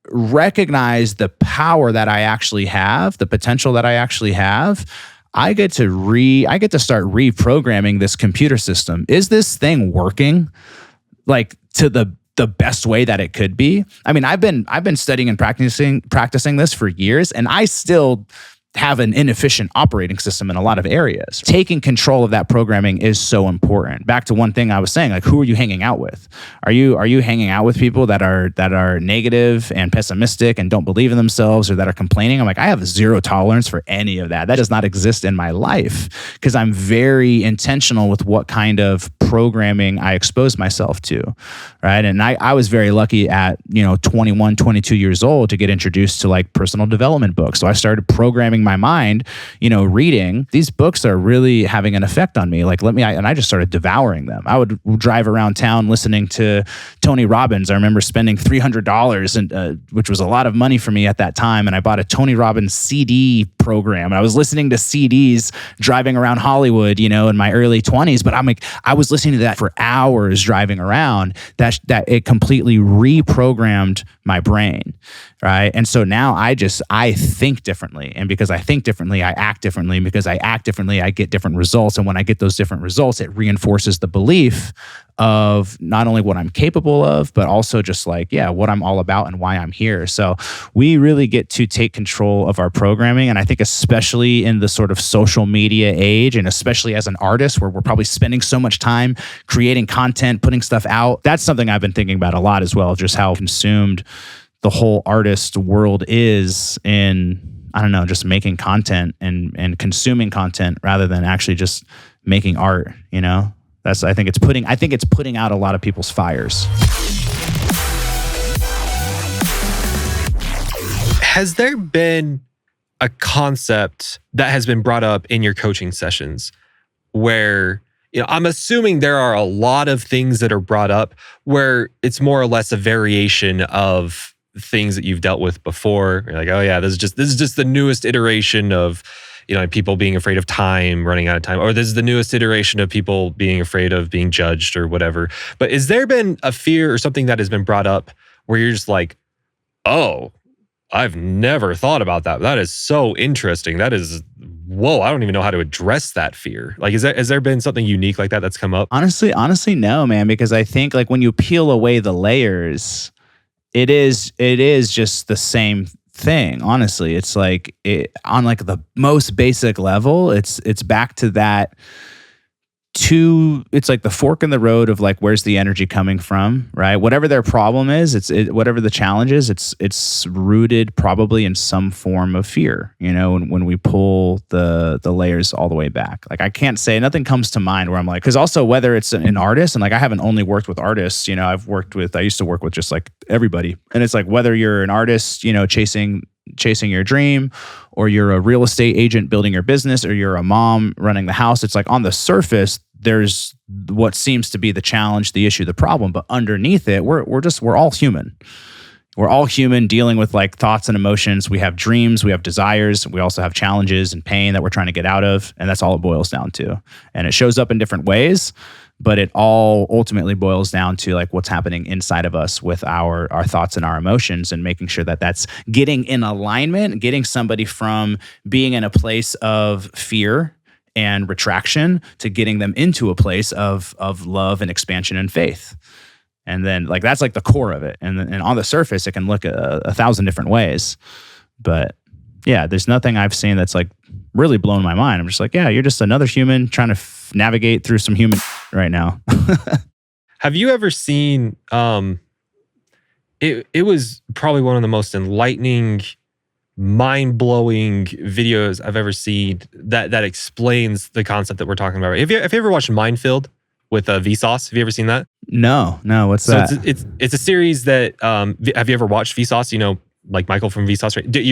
Speaker 2: recognize the power that I actually have, the potential that I actually have, I get to start reprogramming this computer system. Is this thing working? Like to the best way that it could be. I mean, I've been studying and practicing this for years, and I still have an inefficient operating system in a lot of areas. Taking control of that programming is so important. Back to one thing I was saying, like, who are you hanging out with? Are you hanging out with people that are negative and pessimistic and don't believe in themselves, or that are complaining? I'm like, I have zero tolerance for any of that. That does not exist in my life, because I'm very intentional with what kind of programming I expose myself to, right? And I was very lucky at 21, 22 years old to get introduced to like personal development books. So I started programming my mind, reading. These books are really having an effect on me. Like, and I just started devouring them. I would drive around town listening to Tony Robbins. I remember spending $300, and which was a lot of money for me at that time. And I bought a Tony Robbins CD program. And I was listening to CDs driving around Hollywood, in my early 20s. But I was listening to that for hours driving around. That it completely reprogrammed my brain, right? And so now I think differently. And because I think differently, I act differently. And because I act differently, I get different results. And when I get those different results, it reinforces the belief of not only what I'm capable of, but also just like, what I'm all about and why I'm here. So we really get to take control of our programming. And I think especially in the sort of social media age, and especially as an artist where we're probably spending so much time creating content, putting stuff out, that's something I've been thinking about a lot as well, just how consumed the whole artist world is in, I don't know, just making content and consuming content rather than actually just making art, you know? I think it's putting out a lot of people's fires.
Speaker 1: Has there been a concept that has been brought up in your coaching sessions where, I'm assuming there are a lot of things that are brought up where it's more or less a variation of things that you've dealt with before. You're like, oh yeah, this is just the newest iteration of, people being afraid of time, running out of time, or this is the newest iteration of people being afraid of being judged or whatever. But has there been a fear or something that has been brought up where you're just like, oh, I've never thought about that. That is so interesting. That is, whoa, I don't even know how to address that fear. Like, has there been something unique like that that's come up?
Speaker 2: Honestly, no, man, because I think like when you peel away the layers, it is just the same thing. Honestly, it's like on like the most basic level, it's back to that. It's like the fork in the road of like, where's the energy coming from, right? Whatever their problem is, whatever the challenge is, it's rooted probably in some form of fear, when we pull the layers all the way back. Like I can't say, nothing comes to mind where I'm like, because also whether it's an artist, and like I haven't only worked with artists, I used to work with just like everybody. And it's like, whether you're an artist, chasing your dream, or you're a real estate agent building your business, or you're a mom running the house, it's like on the surface, there's what seems to be the challenge, the issue, the problem, but underneath it, we're all human. We're all human dealing with like thoughts and emotions. We have dreams, we have desires, we also have challenges and pain that we're trying to get out of. And that's all it boils down to. And it shows up in different ways, but it all ultimately boils down to like what's happening inside of us with our thoughts and our emotions, and making sure that that's getting in alignment, getting somebody from being in a place of fear and retraction to getting them into a place of love and expansion and faith. And then like that's like the core of it. And on the surface, it can look a 1,000 different ways. But yeah, there's nothing I've seen that's like really blown my mind. I'm just like, yeah, you're just another human trying to navigate through some human right now.
Speaker 1: Have you ever seen, it was probably one of the most enlightening, mind-blowing videos I've ever seen that explains the concept that we're talking about. Have you ever watched Mindfield with Vsauce? Have you ever seen that?
Speaker 2: No. What's that?
Speaker 1: It's a series that, have you ever watched Vsauce? Like Michael from Vsauce, right? This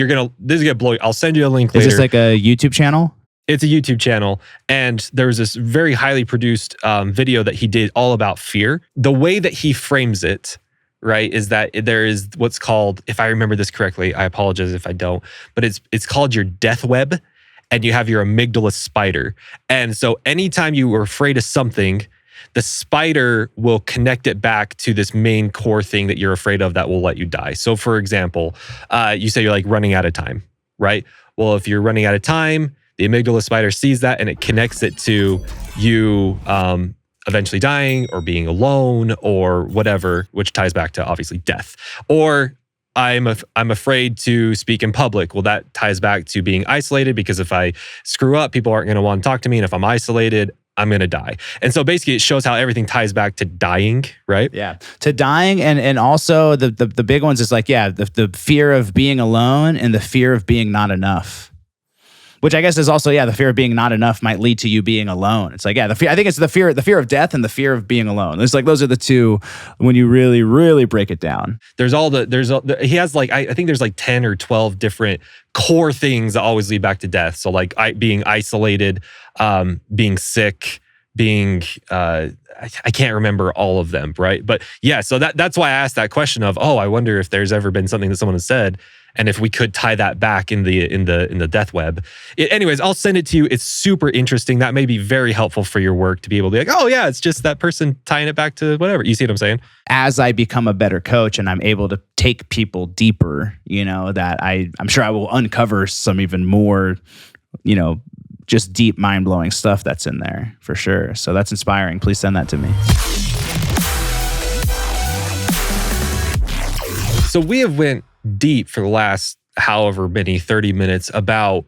Speaker 1: is gonna blow you. I'll send you a link later.
Speaker 2: Is this like a YouTube channel?
Speaker 1: It's a YouTube channel. And there was this very highly produced video that he did all about fear. The way that he frames it, right, is that there is what's called, if I remember this correctly, I apologize if I don't, but it's called your death web, and you have your amygdala spider. And so anytime you were afraid of something, the spider will connect it back to this main core thing that you're afraid of that will let you die. So for example, you say you're like running out of time, right? Well, if you're running out of time, the amygdala spider sees that and it connects it to you eventually dying or being alone or whatever, which ties back to obviously death. Or I'm afraid to speak in public. Well, that ties back to being isolated, because if I screw up, people aren't going to want to talk to me. And if I'm isolated, I'm going to die. And so basically it shows how everything ties back to dying, right?
Speaker 2: Yeah. To dying. And also the big ones is like, yeah, the fear of being alone and the fear of being not enough. Which I guess is also, the fear of being not enough might lead to you being alone. It's like, the fear, I think it's the fear of death and the fear of being alone. It's like, those are the two when you really, really break it down.
Speaker 1: He has like, I think there's like 10 or 12 different core things that always lead back to death. So like being isolated, being sick, being, I can't remember all of them, right? But yeah, so that's why I asked that question of, I wonder if there's ever been something that someone has said. And if we could tie that back in the death web. Anyways, I'll send it to you. It's super interesting. That may be very helpful for your work to be able to be like, oh yeah, it's just that person tying it back to whatever. You see what I'm saying?
Speaker 2: As I become a better coach and I'm able to take people deeper, that I'm sure I will uncover some even more, just deep mind-blowing stuff that's in there for sure. So that's inspiring. Please send that to me.
Speaker 1: So we have went deep for the last however many 30 minutes about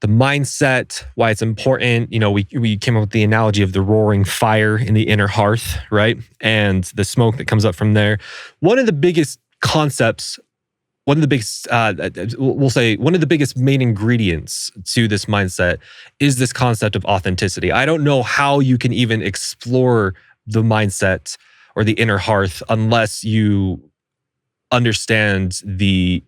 Speaker 1: the mindset, why it's important. We came up with the analogy of the roaring fire in the inner hearth, right? And the smoke that comes up from there. One of the biggest concepts, one of the biggest main ingredients to this mindset is this concept of authenticity. I don't know how you can even explore the mindset or the inner hearth unless you understand the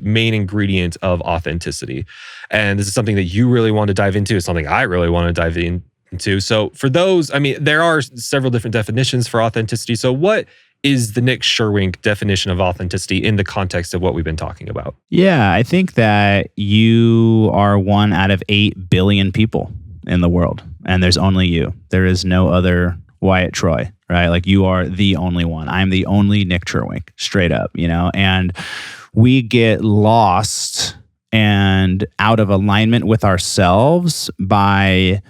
Speaker 1: main ingredient of authenticity. And this is something that you really want to dive into. It's something I really want to dive into. So for those, there are several different definitions for authenticity. So what is the Nik Cherwink definition of authenticity in the context of what we've been talking about?
Speaker 2: Yeah, I think that you are 1 out of 8 billion people in the world, and there's only you. There is no other Wyatt Troy, right? Like, you are the only one. I'm the only Nik Cherwink, straight up, and we get lost and out of alignment with ourselves by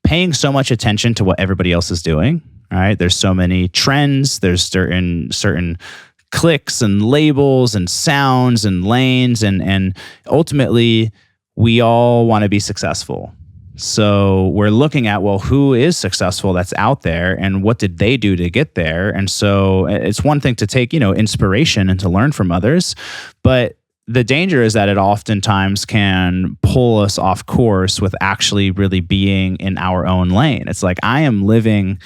Speaker 2: paying so much attention to what everybody else is doing, right? There's so many trends, there's certain clicks and labels and sounds and lanes, and ultimately we all want to be successful. So we're looking at, well, who is successful that's out there and what did they do to get there? And so it's one thing to take, inspiration and to learn from others, but the danger is that it oftentimes can pull us off course with actually really being in our own lane. It's like, I am living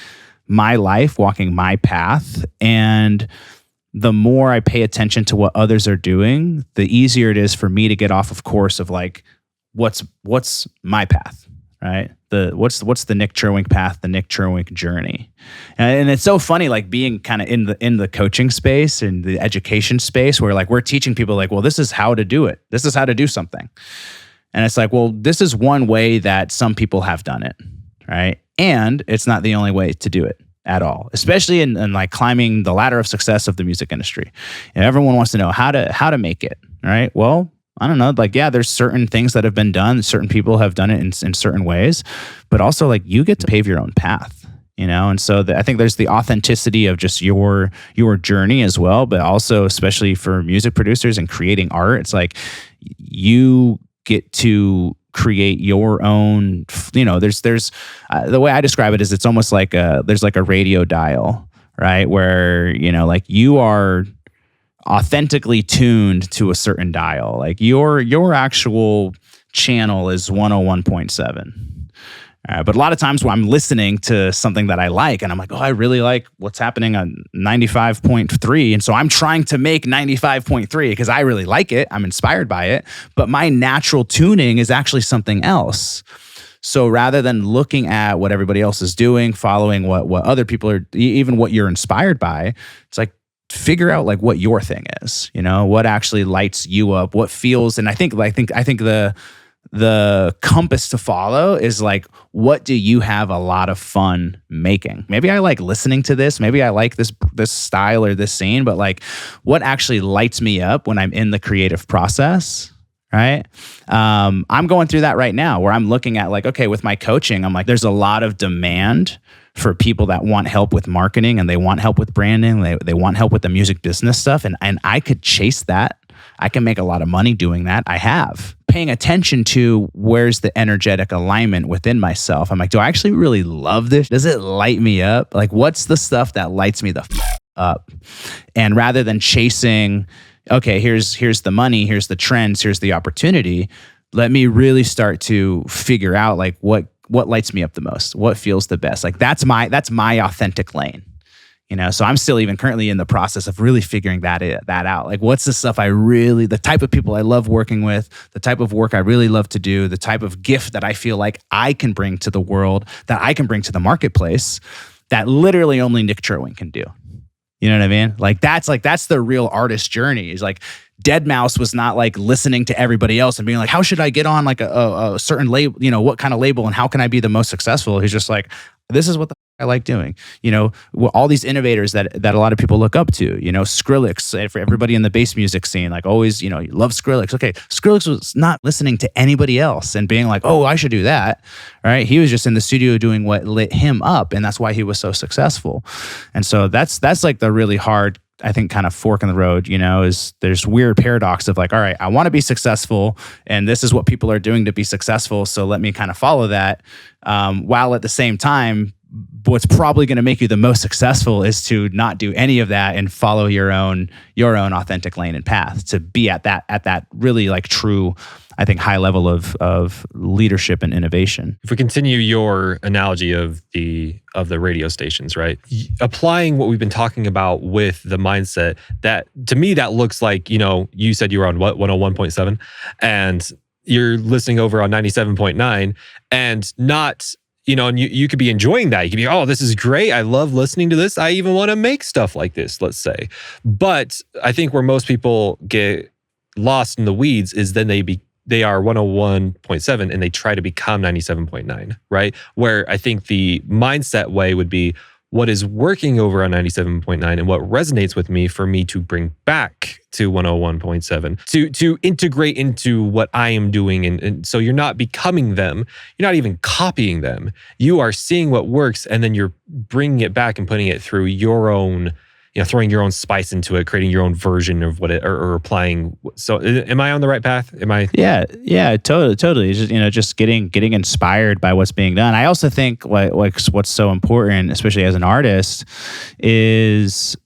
Speaker 2: my life, walking my path, and the more I pay attention to what others are doing, the easier it is for me to get off of course of like, what's my path? Right? What's the Nik Cherwink path, the Nik Cherwink journey? And it's so funny, like being kind of in the coaching space and the education space where like we're teaching people like, well, this is how to do it. This is how to do something. And it's like, well, this is one way that some people have done it, right? And it's not the only way to do it at all, especially in like climbing the ladder of success of the music industry. And everyone wants to know how to make it, right? Well, I don't know, like, yeah, there's certain things that have been done. Certain people have done it in certain ways, but also like you get to pave your own path, And so I think there's the authenticity of just your journey as well, but also especially for music producers and creating art, it's like you get to create your own, there's the way I describe it is it's almost like there's like a radio dial, right? Where, like you are authentically tuned to a certain dial. Like your actual channel is 101.7. But a lot of times when I'm listening to something that I like and I'm like, oh, I really like what's happening on 95.3. And so I'm trying to make 95.3 because I really like it. I'm inspired by it. But my natural tuning is actually something else. So rather than looking at what everybody else is doing, following what other people are, even what you're inspired by, it's like, figure out like what your thing is, what actually lights you up, what feels. And I think the compass to follow is like, what do you have a lot of fun making? Maybe I like listening to this. Maybe I like this style or this scene, but like what actually lights me up when I'm in the creative process, right? I'm going through that right now where I'm looking at like, okay, with my coaching, I'm like, there's a lot of demand for people that want help with marketing and they want help with branding. They want help with the music business stuff. And I could chase that. I can make a lot of money doing that. I have. Paying attention to where's the energetic alignment within myself. I'm like, do I actually really love this? Does it light me up? Like, what's the stuff that lights me the up? And rather than chasing, okay, here's the money, here's the trends, here's the opportunity, let me really start to figure out like what lights me up the most, what feels the best. Like that's my authentic lane. So I'm still even currently in the process of really figuring that out. Like what's the stuff the type of people I love working with, the type of work I really love to do, the type of gift that I feel like I can bring to the world, that I can bring to the marketplace, that literally only Nik Cherwink can do. You know what I mean? Like that's the real artist journey, is like Deadmau5 was not like listening to everybody else and being like, how should I get on like a certain label, what kind of label and how can I be the most successful? He's just like, this is what I like doing. All these innovators that a lot of people look up to, Skrillex, for everybody in the bass music scene, like always, you love Skrillex. Okay, Skrillex was not listening to anybody else and being like, oh, I should do that. Right? He was just in the studio doing what lit him up, and that's why he was so successful. And so that's like the really hard, I think, kind of fork in the road, is there's weird paradox of like, all right, I want to be successful and this is what people are doing to be successful. So let me kind of follow that. While at the same time, what's probably going to make you the most successful is to not do any of that and follow your own authentic lane and path to be at that really like true, I think, high level of leadership and innovation.
Speaker 1: If we continue your analogy of the radio stations, right? Applying what we've been talking about with the mindset, that to me that looks like, you said you were on what, 101.7, and you're listening over on 97.9, and not, and you could be enjoying that. You could be, oh, this is great. I love listening to this. I even want to make stuff like this, let's say. But I think where most people get lost in the weeds is then they are 101.7 and they try to become 97.9, right? Where I think the mindset way would be, what is working over on 97.9 and what resonates with me for me to bring back to 101.7, to integrate into what I am doing. And so you're not becoming them. You're not even copying them. You are seeing what works and then you're bringing it back and putting it through your own, throwing your own spice into it, creating your own version of what it, or applying. So am I on the right path? Am I?
Speaker 2: Yeah, totally. Just getting inspired by what's being done. I also think like what's so important, especially as an artist, is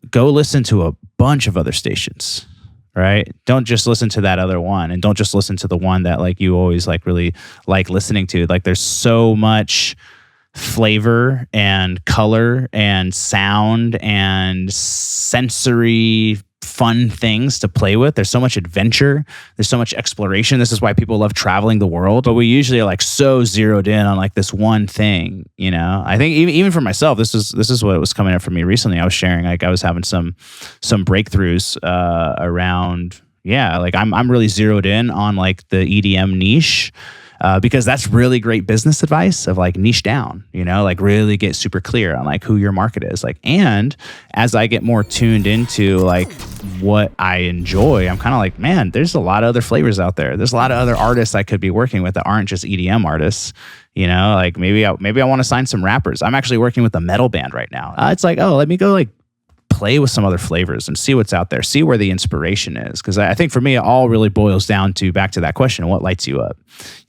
Speaker 2: go listen to a bunch of other stations, right? Don't just listen to that other one, and don't just listen to the one that like you always like really like listening to. Like there's so much flavor and color and sound and sensory fun things to play with. There's so much adventure. There's so much exploration. This is why people love traveling the world. But we usually are like so zeroed in on like this one thing, I think even for myself, this is what was coming up for me recently. I was sharing, like I was having some breakthroughs around, like I'm really zeroed in on like the EDM niche. Because that's really great business advice of like niche down, like really get super clear on like who your market is. Like, and as I get more tuned into like what I enjoy, I'm kind of like, man, there's a lot of other flavors out there. There's a lot of other artists I could be working with that aren't just EDM artists. Like maybe I want to sign some rappers. I'm actually working with a metal band right now. It's like, oh, let me go like play with some other flavors and see what's out there, see where the inspiration is. Because I think for me, it all really boils down to back to that question: what lights you up?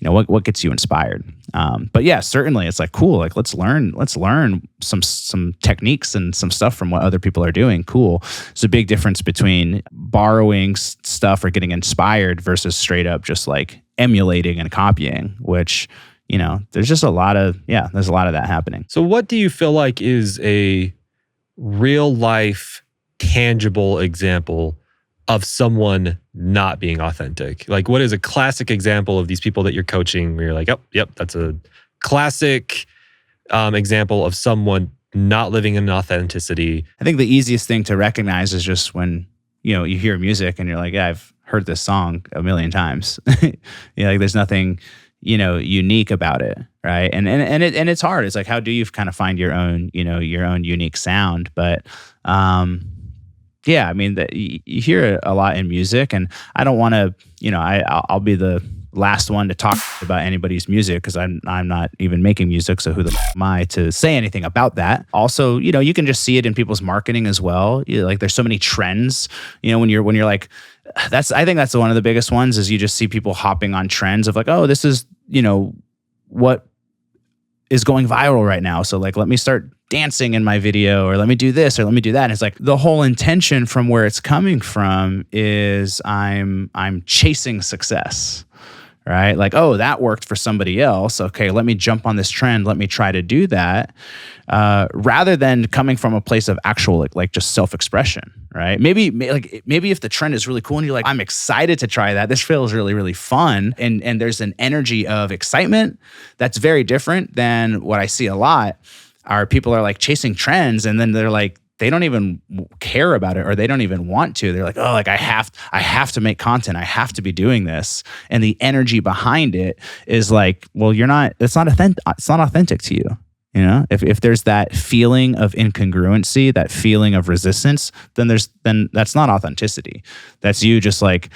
Speaker 2: What gets you inspired? But yeah, certainly, it's like cool. Like let's learn some techniques and some stuff from what other people are doing. Cool. There's a big difference between borrowing stuff or getting inspired versus straight up just like emulating and copying, which there's just a lot of that happening.
Speaker 1: So what do you feel like is a real life tangible example of someone not being authentic? Like what is a classic example of these people that you're coaching where you're like, oh, yep, that's a classic example of someone not living in authenticity?
Speaker 2: I think the easiest thing to recognize is just when you hear music and you're like, yeah, I've heard this song a million times. Like there's nothing unique about it, right? And it's hard. It's like, how do you kind of find your own unique sound? But I mean, you hear it a lot in music, and I don't want to, I'll be the last one to talk about anybody's music because I'm not even making music. So who the am I to say anything about that? Also, you can just see it in people's marketing as well. Like there's so many trends, when you're like, I think that's one of the biggest ones is you just see people hopping on trends of like, oh, this is, what is going viral right now. So like, let me start dancing in my video, or let me do this, or let me do that. And it's like the whole intention from where it's coming from is I'm chasing success. Right? Like, oh, that worked for somebody else. Okay, let me jump on this trend. Let me try to do that. Rather than coming from a place of actual like just self-expression, right? Maybe if the trend is really cool and you're like, I'm excited to try that. This feels really, really fun. And there's an energy of excitement that's very different than what I see a lot are people are like chasing trends, and then they're like, they don't even care about it, or they don't even want to. They're like, oh, like I have to make content. I have to be doing this. And the energy behind it is like, well, it's not authentic to you. You know, if there's that feeling of incongruency, that feeling of resistance, then that's not authenticity. That's you just like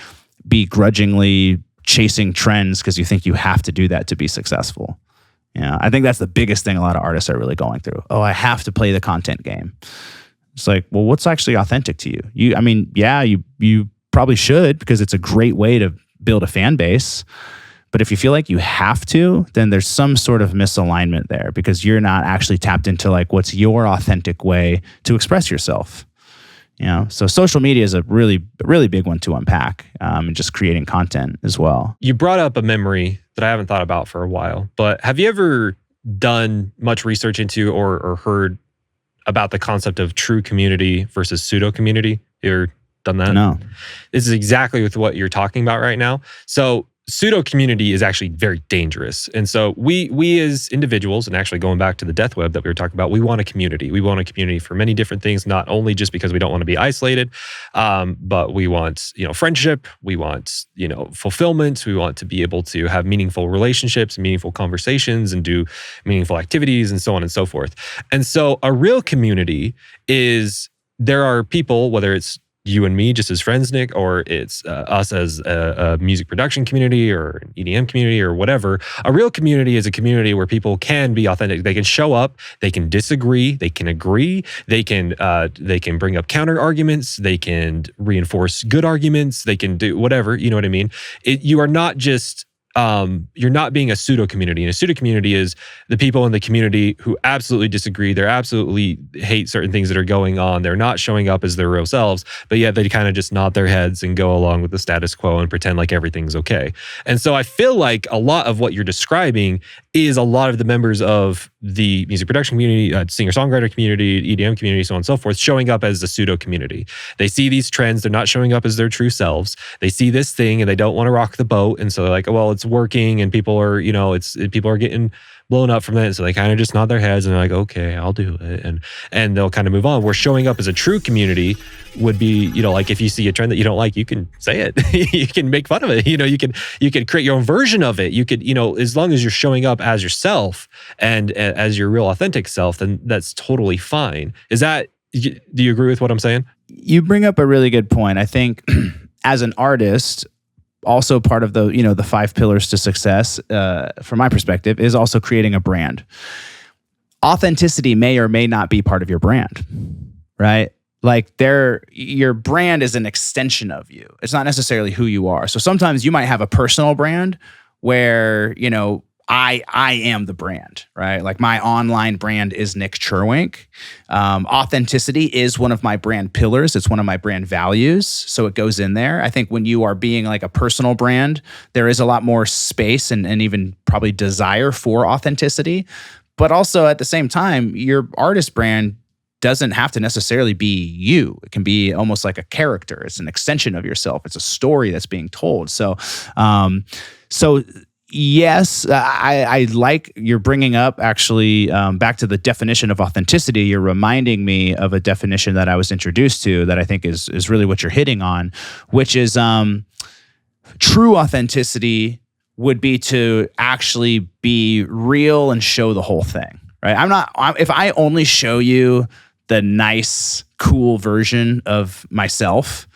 Speaker 2: begrudgingly chasing trends because you think you have to do that to be successful. Yeah, I think that's the biggest thing a lot of artists are really going through. Oh, I have to play the content game. It's like, well, what's actually authentic to you? You probably should, because it's a great way to build a fan base. But if you feel like you have to, then there's some sort of misalignment there, because you're not actually tapped into like what's your authentic way to express yourself. You know, so social media is a really, really big one to unpack, and just creating content as well.
Speaker 1: You brought up a memory that I haven't thought about for a while, but have you ever done much research into or heard about the concept of true community versus pseudo community? You ever done that?
Speaker 2: No.
Speaker 1: This is exactly with what you're talking about right now. So pseudo community is actually very dangerous. And so we as individuals, and actually going back to the death web that we were talking about, we want a community. We want a community for many different things, not only just because we don't want to be isolated, but we want, friendship, we want, fulfillment, we want to be able to have meaningful relationships, meaningful conversations, and do meaningful activities, and so on and so forth. And so a real community is, there are people, whether it's you and me just as friends, Nick, or it's us as a music production community or an EDM community or whatever. A real community is a community where people can be authentic. They can show up, they can disagree, they can agree, they can bring up counter arguments, they can reinforce good arguments, they can do whatever, you know what I mean? You are not just you're not being a pseudo community. And a pseudo community is the people in the community who absolutely disagree. They absolutely hate certain things that are going on. They're not showing up as their real selves, but yet they kind of just nod their heads and go along with the status quo and pretend like everything's okay. And so I feel like a lot of what you're describing is a lot of the members of the music production community, singer-songwriter community, EDM community, so on and so forth, showing up as a pseudo community. They see these trends, they're not showing up as their true selves. They see this thing and they don't want to rock the boat. And so they're like, oh, well, it's working and people are, people are getting blown up from it. So they kind of just nod their heads and they're like, okay, I'll do it. And they'll kind of move on. Where showing up as a true community would be, like if you see a trend that you don't like, you can say it. You can make fun of it. You can create your own version of it. You could, as long as you're showing up as yourself and as your real authentic self, then that's totally fine. Do you agree with what I'm saying?
Speaker 2: You bring up a really good point. I think as an artist, also part of the 5 pillars to success, from my perspective, is also creating a brand. Authenticity may or may not be part of your brand, right? Like your brand is an extension of you. It's not necessarily who you are. So sometimes you might have a personal brand where, I am the brand, right? Like my online brand is Nik Cherwink. Authenticity is one of my brand pillars. It's one of my brand values. So it goes in there. I think when you are being like a personal brand, there is a lot more space and even probably desire for authenticity. But also at the same time, your artist brand doesn't have to necessarily be you. It can be almost like a character. It's an extension of yourself. It's a story that's being told. So yes, I like you're bringing up actually back to the definition of authenticity. You're reminding me of a definition that I was introduced to that I think is really what you're hitting on, which is true authenticity would be to actually be real and show the whole thing, right? If I only show you the nice, cool version of myself,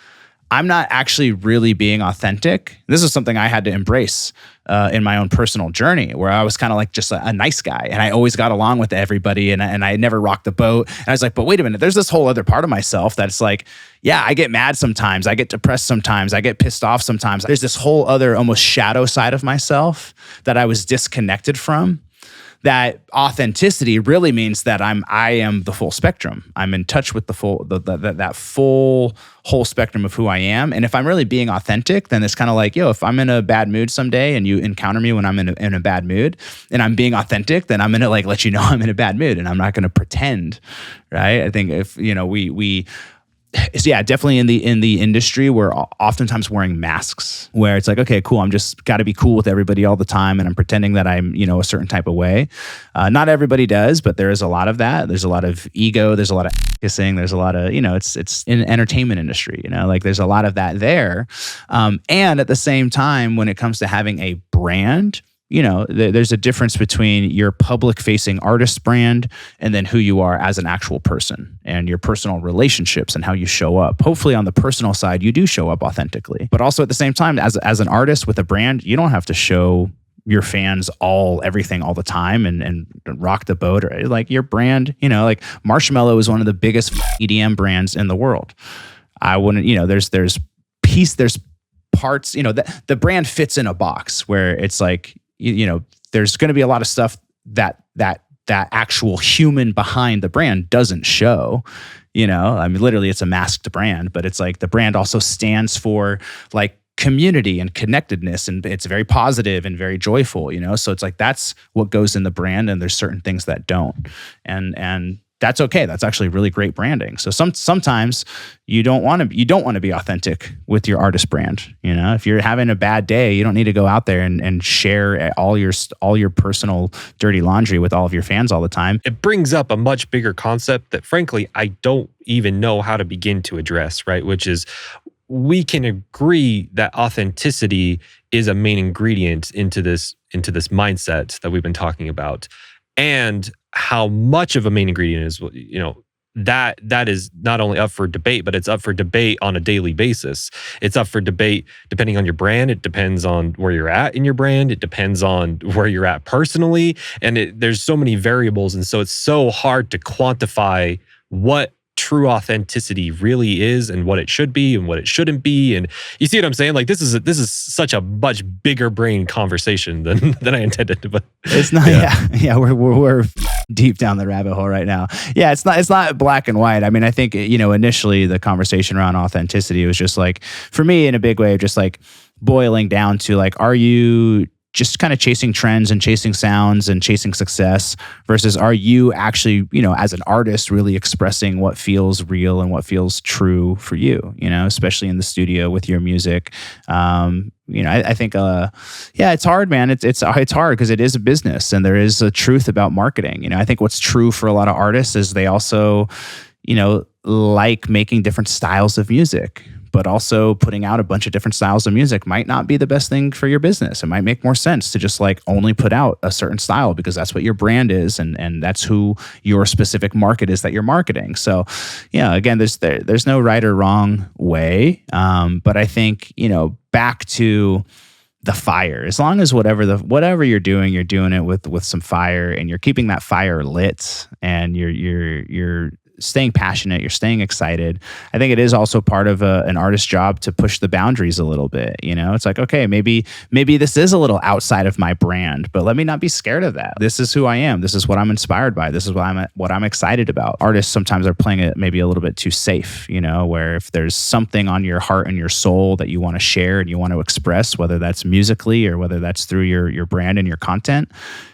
Speaker 2: I'm not actually really being authentic. This is something I had to embrace in my own personal journey, where I was kind of like just a nice guy and I always got along with everybody and I never rocked the boat. And I was like, but wait a minute, there's this whole other part of myself that's like, yeah, I get mad sometimes, I get depressed sometimes, I get pissed off sometimes. There's this whole other almost shadow side of myself that I was disconnected from. That authenticity really means that I am the full spectrum. I'm in touch with that full whole spectrum of who I am. And if I'm really being authentic, then it's kind of like, if I'm in a bad mood someday and you encounter me when I'm in a bad mood and I'm being authentic, then I'm going to let you know I'm in a bad mood and I'm not going to pretend, right? I think if, we So yeah, definitely in the industry, we're oftentimes wearing masks where it's like, okay, cool, I'm just got to be cool with everybody all the time, and I'm pretending that I'm, a certain type of way. Not everybody does, but there is a lot of that. There's a lot of ego. There's a lot of kissing. There's a lot of, it's in the entertainment industry. Like there's a lot of that there. And at the same time, when it comes to having a brand, there's a difference between your public facing artist brand and then who you are as an actual person and your personal relationships and how you show up. Hopefully on the personal side, you do show up authentically, but also at the same time, as an artist with a brand, you don't have to show your fans everything all the time and rock the boat, or like your brand, like Marshmello is one of the biggest EDM brands in the world. I wouldn't, there's parts, the brand fits in a box where it's like, there's going to be a lot of stuff that actual human behind the brand doesn't show. I mean, literally, it's a masked brand, but it's like the brand also stands for like community and connectedness, and it's very positive and very joyful. So it's like that's what goes in the brand, and there's certain things that don't, and that's okay. That's actually really great branding. So sometimes you don't want to be authentic with your artist brand. If you're having a bad day, you don't need to go out there and share all your personal dirty laundry with all of your fans all the time.
Speaker 1: It brings up a much bigger concept that frankly I don't even know how to begin to address, right? Which is, we can agree that authenticity is a main ingredient into this mindset that we've been talking about. And how much of a main ingredient is, that is not only up for debate, but it's up for debate on a daily basis. It's up for debate depending on your brand. It depends on where you're at in your brand. It depends on where you're at personally. And there's so many variables. And so it's so hard to quantify what true authenticity really is and what it should be and what it shouldn't be. And you see what I'm saying? Like this is such a much bigger brain conversation than I intended. But
Speaker 2: it's not. Yeah. We're deep down the rabbit hole right now. Yeah, it's not black and white. I mean, I think initially the conversation around authenticity was just like, for me in a big way, just like boiling down to like, are you just kind of chasing trends and chasing sounds and chasing success versus are you actually, as an artist really expressing what feels real and what feels true for you, especially in the studio with your music. I think, it's hard, man. It's hard because it is a business and there is a truth about marketing. I think what's true for a lot of artists is they also, like making different styles of music, but also putting out a bunch of different styles of music might not be the best thing for your business. It might make more sense to just like only put out a certain style because that's what your brand is and that's who your specific market is that you're marketing. So, again, there's no right or wrong way. But I think, back to the fire, as long as whatever you're doing it with some fire and you're keeping that fire lit and you're staying passionate, you're staying excited. I think it is also part of an artist's job to push the boundaries a little bit. It's like, okay, maybe this is a little outside of my brand, but let me not be scared of that. This is who I am. This is what I'm inspired by. This is what I'm excited about. Artists sometimes are playing it maybe a little bit too safe, where if there's something on your heart and your soul that you want to share and you want to express, whether that's musically or whether that's through your brand and your content,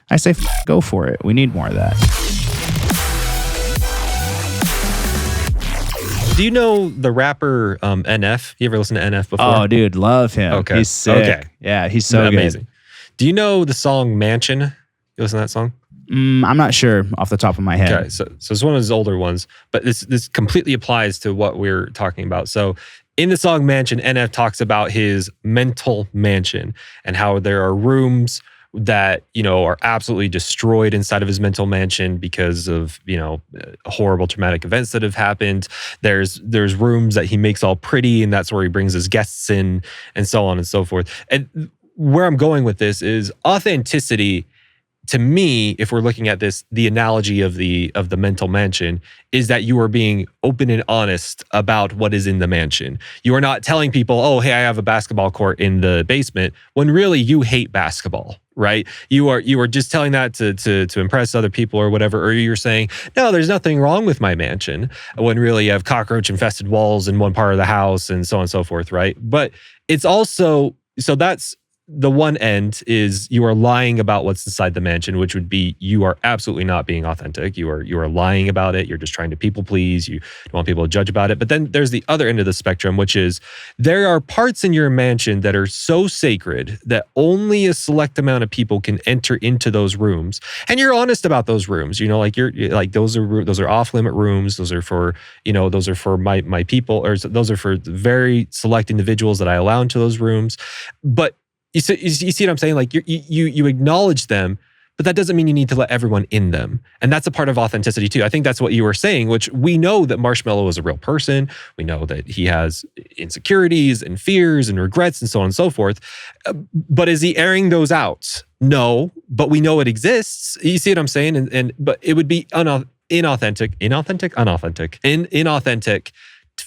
Speaker 2: I say go for it. We need more of that.
Speaker 1: Do you know the rapper NF? You ever listen to NF before?
Speaker 2: Oh, dude, love him.
Speaker 1: Okay.
Speaker 2: He's sick. Okay. Yeah, he's so
Speaker 1: amazing.
Speaker 2: Good.
Speaker 1: Do you know the song Mansion? You listen to that song?
Speaker 2: I'm not sure off the top of my head.
Speaker 1: Okay, so it's one of his older ones, but this completely applies to what we're talking about. So in the song Mansion, NF talks about his mental mansion and how there are rooms that, are absolutely destroyed inside of his mental mansion because of, horrible traumatic events that have happened. There's rooms that he makes all pretty, and that's where he brings his guests in, and so on and so forth. And where I'm going with this is authenticity. To me, if we're looking at this, the analogy of the mental mansion is that you are being open and honest about what is in the mansion. You are not telling people, oh, hey, I have a basketball court in the basement, when really you hate basketball, right? You are just telling that to impress other people or whatever, or you're saying, no, there's nothing wrong with my mansion, when really you have cockroach infested walls in one part of the house and so on and so forth, right? But it's also, so that's the one end is you are lying about what's inside the mansion, which would be you are absolutely not being authentic. You are lying about it. You're just trying to people please. You don't want people to judge about it. But then there's the other end of the spectrum, which is there are parts in your mansion that are so sacred that only a select amount of people can enter into those rooms. And you're honest about those rooms. Like you're like those are off limit rooms. Those are for my people, or those are for very select individuals that I allow into those rooms. But you see what I'm saying? Like you acknowledge them, but that doesn't mean you need to let everyone in them. And that's a part of authenticity too. I think that's what you were saying, which we know that Marshmello is a real person. We know that he has insecurities and fears and regrets and so on and so forth. But is he airing those out? No, but we know it exists. You see what I'm saying? But it would be inauthentic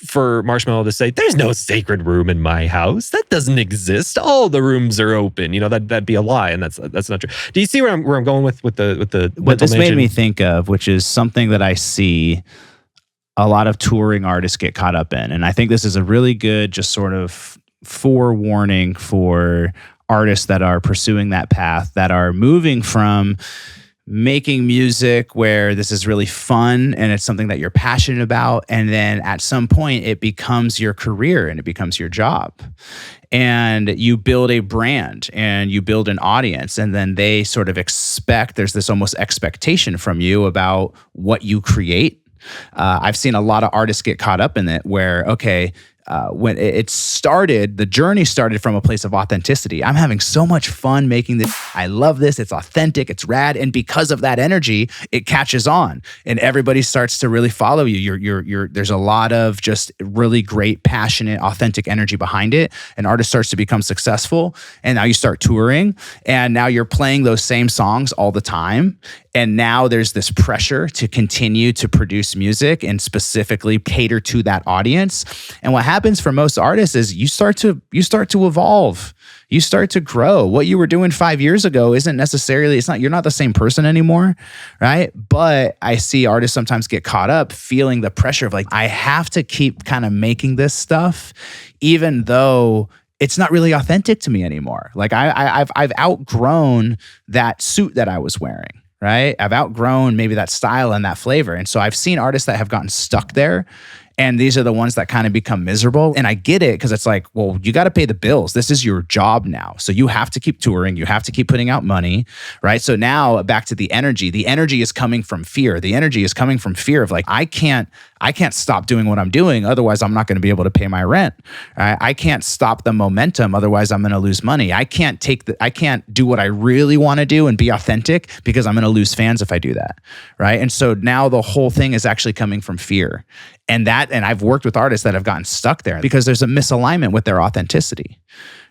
Speaker 1: for Marshmello to say, there's no sacred room in my house. That doesn't exist. All the rooms are open. That'd be a lie, and that's not true. Do you see where I'm going with the
Speaker 2: what this
Speaker 1: mansion?
Speaker 2: made me think of, which is something that I see a lot of touring artists get caught up in, and I think this is a really good just sort of forewarning for artists that are pursuing that path, that are moving from making music where this is really fun and it's something that you're passionate about, and then at some point it becomes your career and it becomes your job, and you build a brand and you build an audience, and then they sort of there's this almost expectation from you about what you create. I've seen a lot of artists get caught up in it where, okay, when it started, the journey started from a place of authenticity. I'm having so much fun making this. I love this. It's authentic. It's rad. And because of that energy, it catches on and everybody starts to really follow you. There's a lot of just really great, passionate, authentic energy behind it. An artist starts to become successful, and now you start touring, and now you're playing those same songs all the time. And now there's this pressure to continue to produce music and specifically cater to that audience. And what happens for most artists is you start to evolve. You start to grow. What you were doing 5 years ago isn't necessarily, you're not the same person anymore, right? But I see artists sometimes get caught up feeling the pressure of like, I have to keep kind of making this stuff, even though it's not really authentic to me anymore. Like I've outgrown that suit that I was wearing. Right? I've outgrown maybe that style and that flavor. And so I've seen artists that have gotten stuck there. And these are the ones that kind of become miserable. And I get it, because it's like, well, you got to pay the bills. This is your job now. So you have to keep touring. You have to keep putting out money, right? So now back to the energy. The energy is coming from fear. The energy is coming from fear of like, I can't stop doing what I'm doing. Otherwise, I'm not going to be able to pay my rent. Right? I can't stop the momentum. Otherwise, I'm going to lose money. I can't do what I really want to do and be authentic, because I'm going to lose fans if I do that. Right? And so now the whole thing is actually coming from fear. And I've worked with artists that have gotten stuck there because there's a misalignment with their authenticity.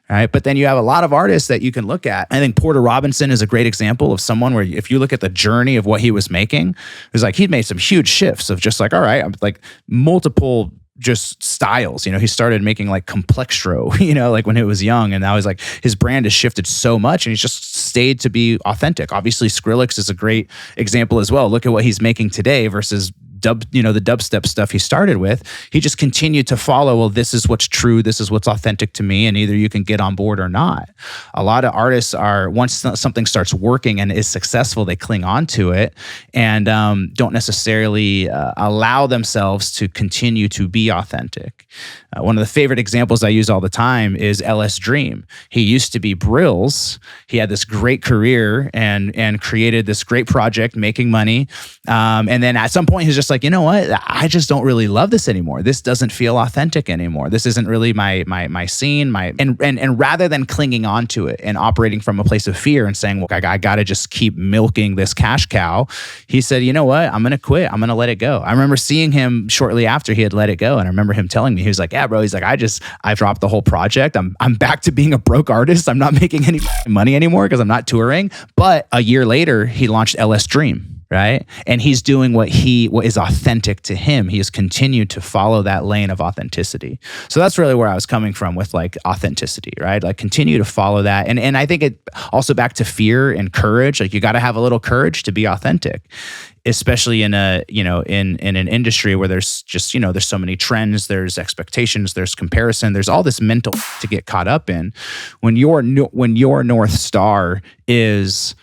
Speaker 2: Right? But then you have a lot of artists that you can look at. I think Porter Robinson is a great example of someone where if you look at the journey of what he was making, it was like he'd made some huge shifts of just like, all right, I'm like multiple just styles. He started making like complextro, like when he was young, and now he's like, his brand has shifted so much and he's just stayed to be authentic. Obviously, Skrillex is a great example as well. Look at what he's making today versus the dubstep stuff he started with. He just continued to follow, well, this is what's true, this is what's authentic to me, and either you can get on board or not. A lot of artists are, once something starts working and is successful, they cling on to it and don't necessarily allow themselves to continue to be authentic. One of the favorite examples I use all the time is LS Dream. He used to be Brills. He had this great career and created this great project, making money. And then at some point, he's just like, you know what? I just don't really love this anymore. This doesn't feel authentic anymore. This isn't really my scene. And rather than clinging on to it and operating from a place of fear and saying, well, I got to just keep milking this cash cow, he said, you know what? I'm going to quit. I'm going to let it go. I remember seeing him shortly after he had let it go. And I remember him telling me, he was like, yeah, bro. He's like, I've dropped the whole project. I'm back to being a broke artist. I'm not making any money anymore because I'm not touring. But a year later, he launched LS Dream. right? And he's doing what is authentic to him. He has continued to follow that lane of authenticity. So that's really where I was coming from with like authenticity, right? Like continue to follow that. And I think it also back to fear and courage. Like you got to have a little courage to be authentic, especially in in an industry where there's just, there's so many trends, there's expectations, there's comparison, there's all this mental to get caught up in. When your North Star is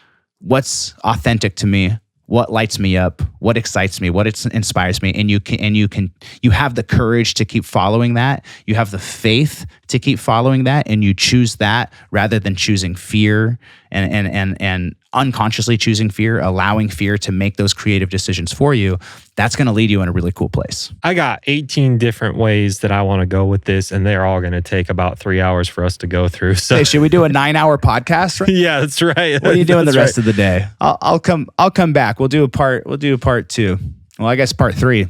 Speaker 2: what's authentic to me, what lights me up, what excites me, what inspires me, and you have the courage to keep following that, you have the faith to keep following that, and you choose that rather than choosing fear and unconsciously choosing fear, allowing fear to make those creative decisions for you, that's going to lead you in a really cool place.
Speaker 1: I got 18 different ways that I want to go with this, and they're all going to take about 3 hours for us to go through. So,
Speaker 2: hey, should we do a 9-hour podcast? Right?
Speaker 1: Yeah, that's right.
Speaker 2: What are you doing the rest of the day? I'll come back. We'll do a part 2. Well, I guess part 3.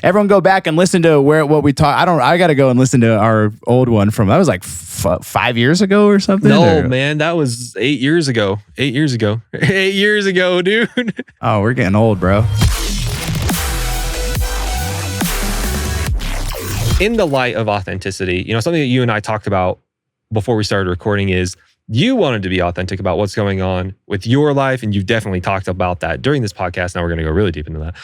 Speaker 2: Everyone go back and listen to what we talked. I got to go and listen to our old one from, that was like 5 years ago or something.
Speaker 1: No, man, that was 8 years ago. 8 years ago. 8 years ago, dude.
Speaker 2: Oh, we're getting old, bro.
Speaker 1: In the light of authenticity, something that you and I talked about before we started recording is you wanted to be authentic about what's going on with your life, and you've definitely talked about that during this podcast. Now we're going to go really deep into that.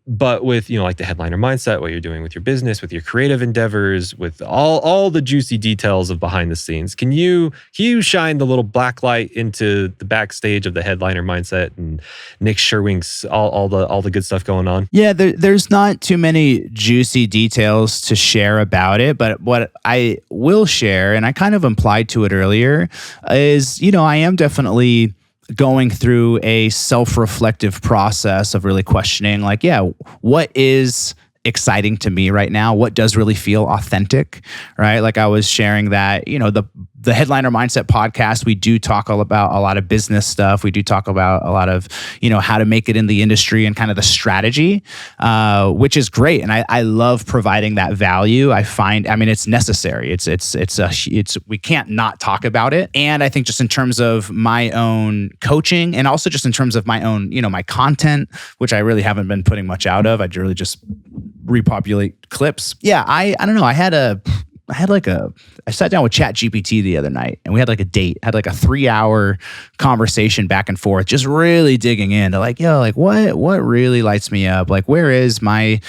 Speaker 1: But with, like the headliner mindset, what you're doing with your business, with your creative endeavors, with all the juicy details of behind the scenes, can you shine the little black light into the backstage of the headliner mindset and Nik Cherwink's all the good stuff going on?
Speaker 2: Yeah, there's not too many juicy details to share about it, but what I will share, and I kind of implied to it earlier, is, I am definitely going through a self-reflective process of really questioning, like, what is exciting to me right now? What does really feel authentic, right? Like I was sharing that, the Headliner Mindset podcast, we do talk all about a lot of business stuff. We do talk about a lot of, how to make it in the industry and kind of the strategy, which is great. And I love providing that value. It's necessary. We can't not talk about it. And I think just in terms of my own coaching and also just in terms of my own, my content, which I really haven't been putting much out of, I really just repopulate clips. Yeah. I don't know. I sat down with ChatGPT the other night and we had like a date, had like a 3-hour conversation back and forth, just really digging into what really lights me up? Like, where is my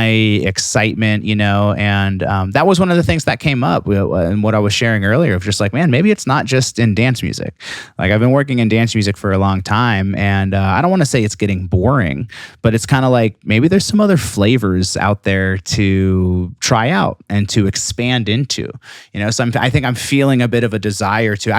Speaker 2: excitement, and that was one of the things that came up and what I was sharing earlier of just like, man, maybe it's not just in dance music. Like I've been working in dance music for a long time and I don't want to say it's getting boring, but it's kind of like, maybe there's some other flavors out there to try out and to expand into, so I think I'm feeling a bit of a desire to,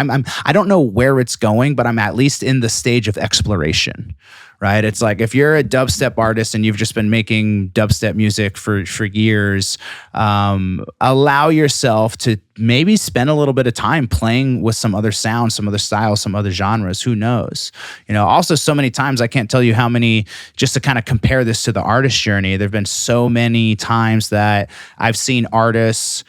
Speaker 2: I don't know where it's going, but I'm at least in the stage of exploration, right? It's like, if you're a dubstep artist and you've just been making dubstep music for years, allow yourself to maybe spend a little bit of time playing with some other sounds, some other styles, some other genres, who knows? Also so many times, I can't tell you how many, just to kind of compare this to the artist journey, there've been so many times that I've seen artists,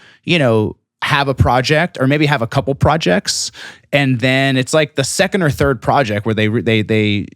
Speaker 2: have a project or maybe have a couple projects. And then it's like the second or third project where they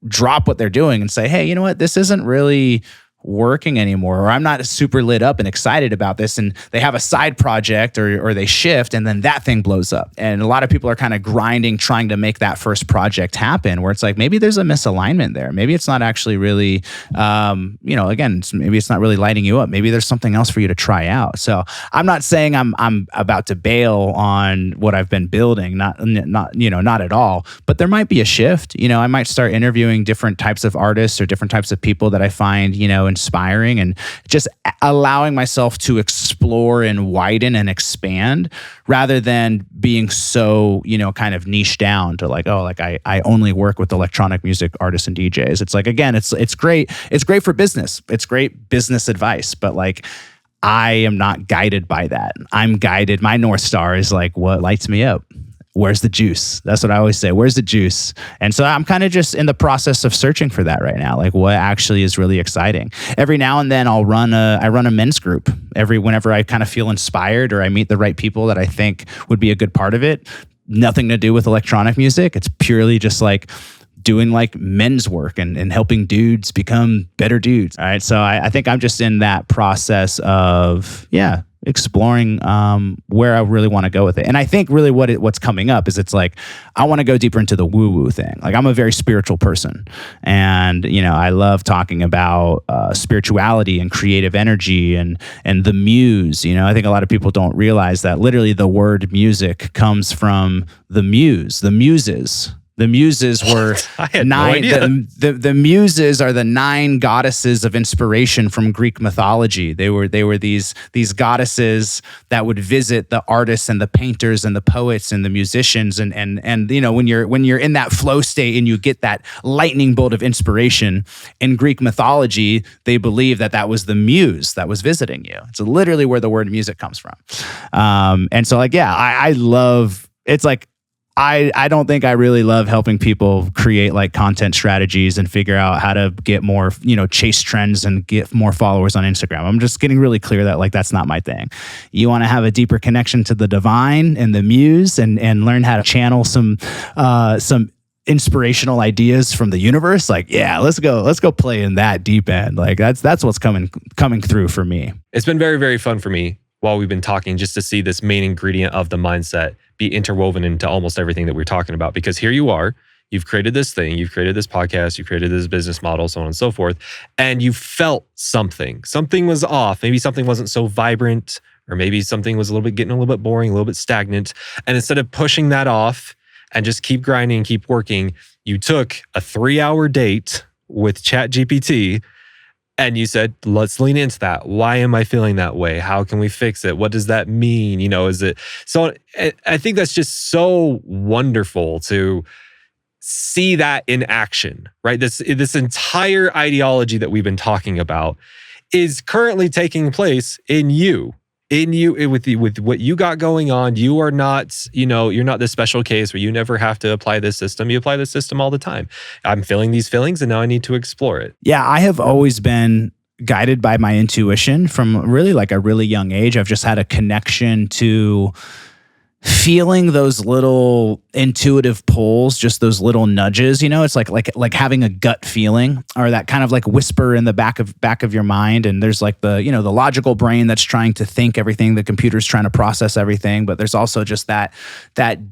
Speaker 2: drop what they're doing and say, hey, you know what, this isn't really working anymore, or I'm not super lit up and excited about this, and they have a side project or they shift and then that thing blows up. And a lot of people are kind of grinding, trying to make that first project happen, where it's like, maybe there's a misalignment there. Maybe it's not actually really, maybe it's not really lighting you up. Maybe there's something else for you to try out. So I'm not saying I'm about to bail on what I've been building, not at all, but there might be a shift. I might start interviewing different types of artists or different types of people that I find, inspiring, and just allowing myself to explore and widen and expand rather than being so, kind of niche down to like, I only work with electronic music artists and DJs. It's like, again, it's great. It's great for business. It's great business advice, but like, I am not guided by that. I'm guided. My North Star is like, what lights me up? Where's the juice? That's what I always say. Where's the juice? And so I'm kind of just in the process of searching for that right now. Like, what actually is really exciting? Every now and then I run a men's group whenever I kind of feel inspired or I meet the right people that I think would be a good part of it. Nothing to do with electronic music. It's purely just like doing like men's work and helping dudes become better dudes. All right. So I think I'm just in that process of, exploring where I really want to go with it. And I think really what's coming up is it's like, I want to go deeper into the woo-woo thing. Like I'm a very spiritual person, and I love talking about spirituality and creative energy and the muse. I think a lot of people don't realize that literally the word music comes from the muse, the muses. The muses were nine. The muses are the 9 goddesses of inspiration from Greek mythology. They were these goddesses that would visit the artists and the painters and the poets and the musicians and when you're in that flow state and you get that lightning bolt of inspiration in Greek mythology, they believe that was the muse that was visiting you. It's literally where the word music comes from. And so I love. It's like. I don't think I really love helping people create like content strategies and figure out how to get more, chase trends and get more followers on Instagram. I'm just getting really clear that like that's not my thing. You want to have a deeper connection to the divine and the muse and learn how to channel some inspirational ideas from the universe. Like, let's go play in that deep end. Like that's what's coming through for me.
Speaker 1: It's been very, very fun for me while we've been talking, just to see this main ingredient of the mindset be interwoven into almost everything that we're talking about. Because here you are, you've created this thing, you've created this podcast, you've created this business model, so on and so forth, and you felt something. Something was off. Maybe something wasn't so vibrant, or maybe something was getting a little bit boring, a little bit stagnant. And instead of pushing that off and just keep grinding, keep working, you took a 3-hour date with ChatGPT and you said, let's lean into that. Why am I feeling that way? How can we fix it? What does that mean? Is it so? I think that's just so wonderful to see that in action, right? This entire ideology that we've been talking about is currently taking place in you. With what you got going on. You are not, you're not this special case where you never have to apply this system. You apply this system all the time. I'm feeling these feelings and now I need to explore it.
Speaker 2: Yeah, I have always been guided by my intuition from really like a really young age. I've just had a connection to feeling those little intuitive pulls, just those little nudges, it's like having a gut feeling, or that kind of like whisper in the back of your mind. And there's like the logical brain that's trying to think everything, the computer's trying to process everything, but there's also just that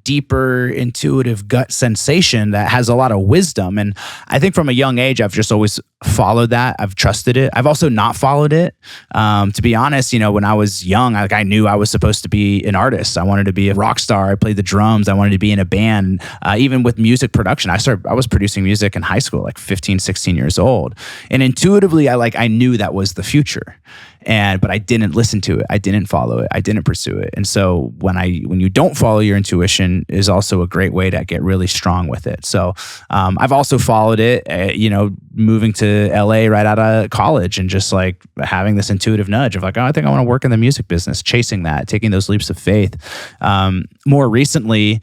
Speaker 2: deeper intuitive gut sensation that has a lot of wisdom. And I think from a young age, I've just always followed that. I've trusted it. I've also not followed it. To be honest, when I was young, I knew I was supposed to be an artist. I wanted to be a rock star. I played the drums. I wanted to be in a band. Even with music production, I was producing music in high school, like 15, 16 years old. And intuitively, I knew that was the future. But I didn't listen to it. I didn't follow it. I didn't pursue it. And so when you don't follow your intuition is also a great way to get really strong with it. So I've also followed it, moving to LA right out of college and just like having this intuitive nudge of like, I think I want to work in the music business, chasing that, taking those leaps of faith. More recently,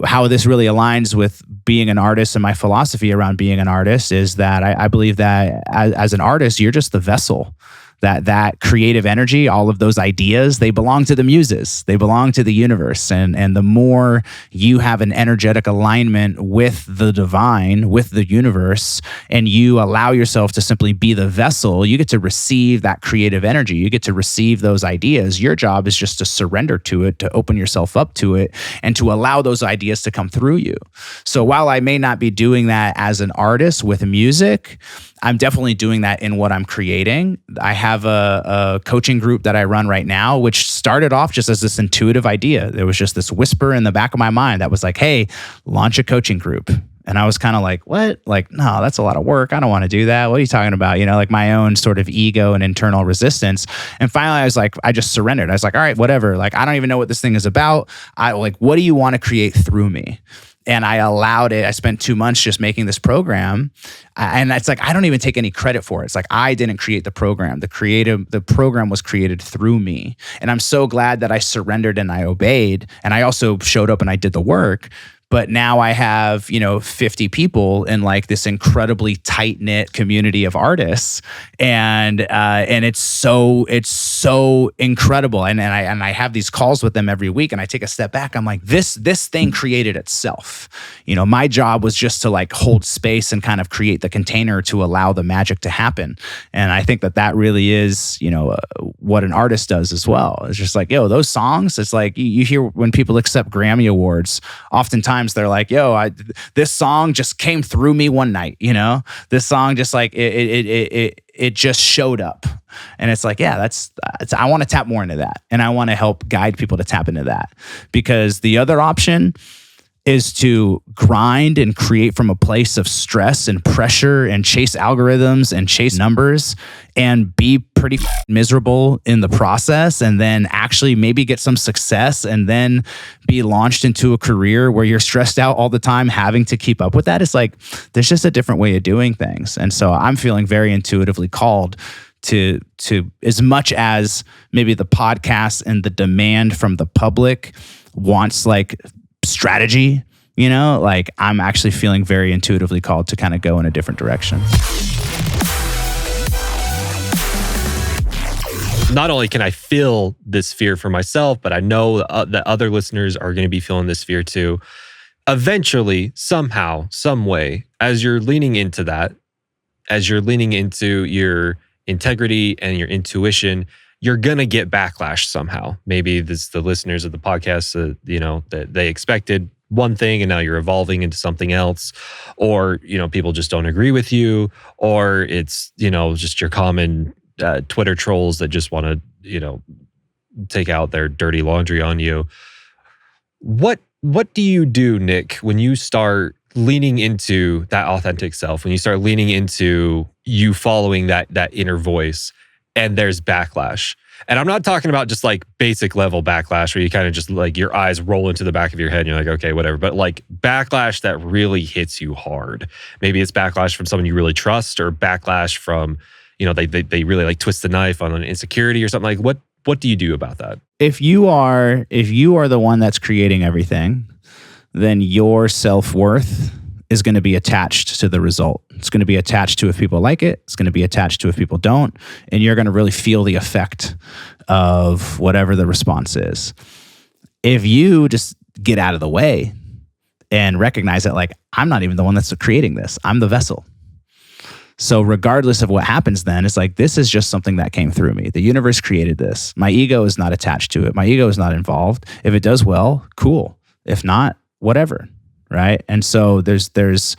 Speaker 2: how this really aligns with being an artist and my philosophy around being an artist is that I believe that as an artist, you're just the vessel. That creative energy, all of those ideas, they belong to the muses. They belong to the universe. And the more you have an energetic alignment with the divine, with the universe, and you allow yourself to simply be the vessel, you get to receive that creative energy. You get to receive those ideas. Your job is just to surrender to it, to open yourself up to it, and to allow those ideas to come through you. So while I may not be doing that as an artist with music, I'm definitely doing that in what I'm creating. I have a coaching group that I run right now, which started off just as this intuitive idea. There was just this whisper in the back of my mind that was like, hey, launch a coaching group. And I was kind of like, what? Like, no, that's a lot of work. I don't want to do that. What are you talking about? Like my own sort of ego and internal resistance. And finally, I was like, I just surrendered. I was like, all right, whatever. Like, I don't even know what this thing is about. What do you want to create through me? And I allowed it. I spent 2 months just making this program. And it's like, I don't even take any credit for it. It's like, I didn't create the program. The program was created through me. And I'm so glad that I surrendered and I obeyed. And I also showed up and I did the work, But now I have, 50 people in like this incredibly tight knit community of artists, and it's so incredible. And I have these calls with them every week, and I take a step back. I'm like, this thing created itself. My job was just to like hold space and kind of create the container to allow the magic to happen. And I think that really is, what an artist does as well. It's just like, those songs. It's like you hear when people accept Grammy Awards, oftentimes they're like, this song just came through me one night, this song just like it just showed up. And it's like, I want to tap more into that. And I want to help guide people to tap into that, because the other option is to grind and create from a place of stress and pressure and chase algorithms and chase numbers and be pretty miserable in the process, and then actually maybe get some success and then be launched into a career where you're stressed out all the time having to keep up with that. It's like, there's just a different way of doing things. And so I'm feeling very intuitively called to as much as maybe the podcast and the demand from the public wants like strategy, like I'm actually feeling very intuitively called to kind of go in a different direction.
Speaker 1: Not only can I feel this fear for myself, but I know that other listeners are going to be feeling this fear too. Eventually, somehow, some way, as you're leaning into that, as you're leaning into your integrity and your intuition, you're going to get backlash somehow. Maybe this the listeners of the podcast, that they expected one thing and now you're evolving into something else, or, people just don't agree with you, or it's, just your common Twitter trolls that just want to, take out their dirty laundry on you. What do you do, Nik, when you start leaning into that authentic self, when you start leaning into you following that inner voice and there's backlash? And I'm not talking about just like basic level backlash where you kind of just like your eyes roll into the back of your head and you're like, okay, whatever. But like backlash that really hits you hard. Maybe it's backlash from someone you really trust, or backlash from, they really like twist the knife on an insecurity or something. Like what do you do about that?
Speaker 2: If you are the one that's creating everything, then your self-worth is going to be attached to the result. It's going to be attached to if people like it. It's going to be attached to if people don't. And you're going to really feel the effect of whatever the response is. If you just get out of the way and recognize that, like, I'm not even the one that's creating this. I'm the vessel. So regardless of what happens then, it's like, this is just something that came through me. The universe created this. My ego is not attached to it. My ego is not involved. If it does well, cool. If not, whatever. Right. And so there's like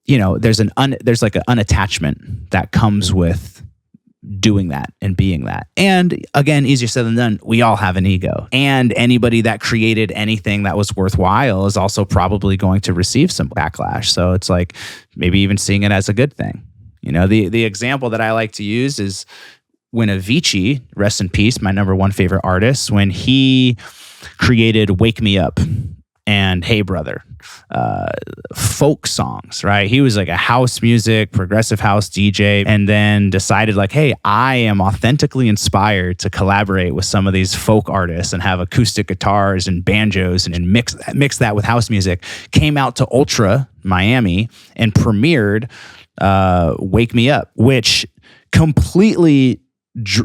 Speaker 2: an unattachment that comes with doing that and being that. And again, easier said than done. We all have an ego, and anybody that created anything that was worthwhile is also probably going to receive some backlash. So it's like maybe even seeing it as a good thing. The example that I like to use is when Avicii, rest in peace, my number one favorite artist, when he created Wake Me Up and Hey Brother, folk songs, right? He was like a house music, progressive house DJ, and then decided like, hey, I am authentically inspired to collaborate with some of these folk artists and have acoustic guitars and banjos and mix that with house music. Came out to Ultra Miami and premiered Wake Me Up, which completely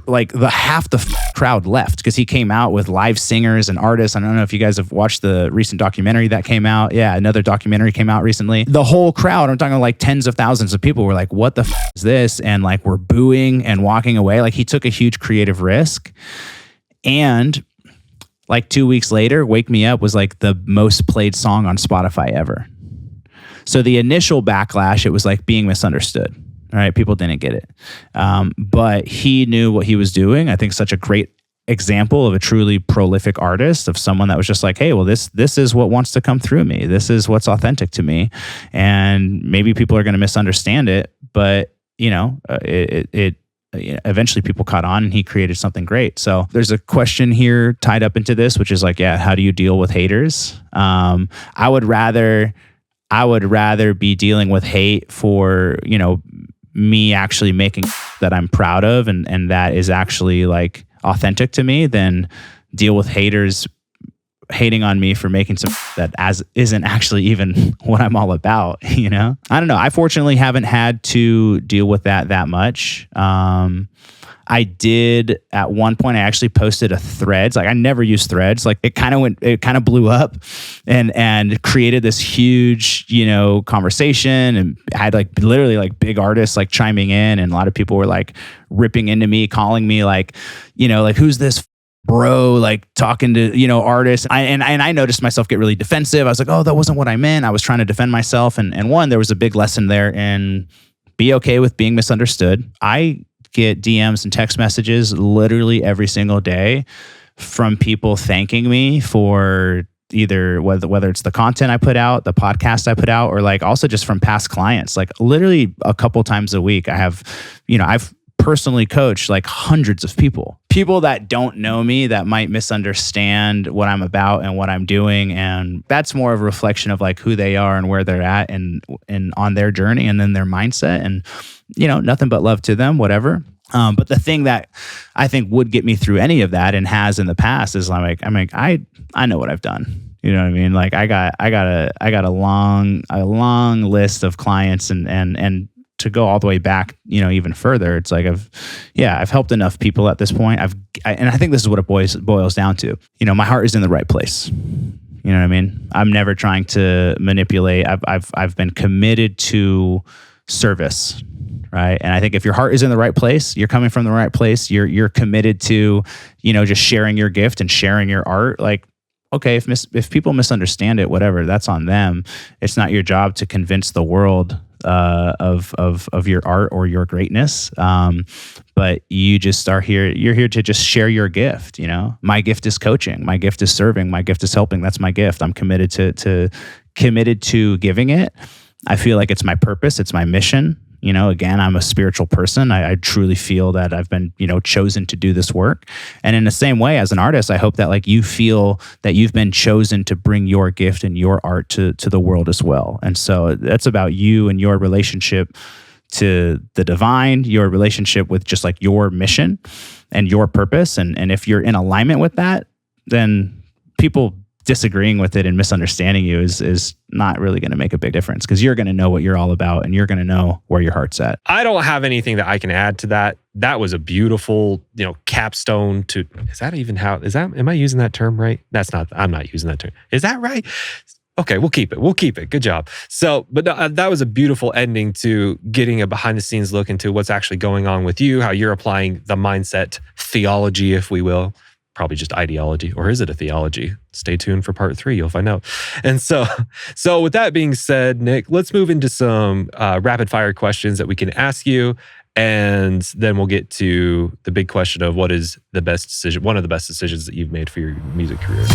Speaker 2: like half the crowd left, because he came out with live singers and artists. I don't know if you guys have watched the recent documentary that came out. Yeah, another documentary came out recently. The whole crowd, I'm talking like tens of thousands of people, were like, what the is this? And like, we're booing and walking away. Like, he took a huge creative risk. And like 2 weeks later, Wake Me Up was like the most played song on Spotify ever. So the initial backlash, it was like being misunderstood. All right, people didn't get it. But he knew what he was doing. I think such a great example of a truly prolific artist, of someone that was just like, hey, well, this is what wants to come through me. This is what's authentic to me. And maybe people are going to misunderstand it, but eventually people caught on and he created something great. So there's a question here tied up into this, which is like, yeah, how do you deal with haters? I would rather be dealing with hate for, me actually making that I'm proud of and that is actually like authentic to me, than deal with haters hating on me for making some that isn't actually even what I'm all about, you know? I don't know. I fortunately haven't had to deal with that much. I did at one point, I actually posted a Threads. Like I never used Threads. Like it kind of blew up and created this huge, you know, conversation, and had like literally like big artists like chiming in, and a lot of people were like ripping into me, calling me like, you know, like who's this bro, like talking to, you know, artists. I noticed myself get really defensive. I was like, oh, that wasn't what I meant. I was trying to defend myself. And one, there was a big lesson there in be okay with being misunderstood. I get DMs and text messages literally every single day from people thanking me for either whether it's the content I put out, the podcast I put out, or like also just from past clients. Like literally a couple times a week, I've personally coached like hundreds of people that don't know me, that might misunderstand what I'm about and what I'm doing. And that's more of a reflection of like who they are and where they're at and on their journey and then their mindset, and, you know, nothing but love to them, whatever. But the thing that I think would get me through any of that, and has in the past, is I know what I've done. You know what I mean? Like I got a long list of clients, and to go all the way back, you know, even further, it's like I've helped enough people at this point. And I think this is what it boils down to. You know, my heart is in the right place. You know what I mean? I'm never trying to manipulate. I've been committed to service, right? And I think if your heart is in the right place, you're coming from the right place. You're committed to, you know, just sharing your gift and sharing your art. Like, okay, if people misunderstand it, whatever, that's on them. It's not your job to convince the world of your art or your greatness. But you just are here. You're here to just share your gift. You know, my gift is coaching. My gift is serving. My gift is helping. That's my gift. I'm committed to giving it. I feel like it's my purpose. It's my mission. You know, again, I'm a spiritual person. I truly feel that I've been, you know, chosen to do this work. And in the same way, as an artist, I hope that like you feel that you've been chosen to bring your gift and your art to the world as well. And so that's about you and your relationship to the divine, your relationship with just like your mission and your purpose. And if you're in alignment with that, then people disagreeing with it and misunderstanding you is not really going to make a big difference, because you're going to know what you're all about and you're going to know where your heart's at.
Speaker 1: I don't have anything that I can add to that. That was a beautiful, you know, capstone to, am I using that term right? I'm not using that term. Is that right? Okay, we'll keep it. Good job. So, but that was a beautiful ending to getting a behind the scenes look into what's actually going on with you, how you're applying the mindset theology, if we will. Probably just ideology, or is it a theology? Stay tuned for part 3, you'll find out. And so with that being said, Nik, let's move into some rapid fire questions that we can ask you, and then we'll get to the big question of what is the best decision, one of the best decisions that you've made for your music career.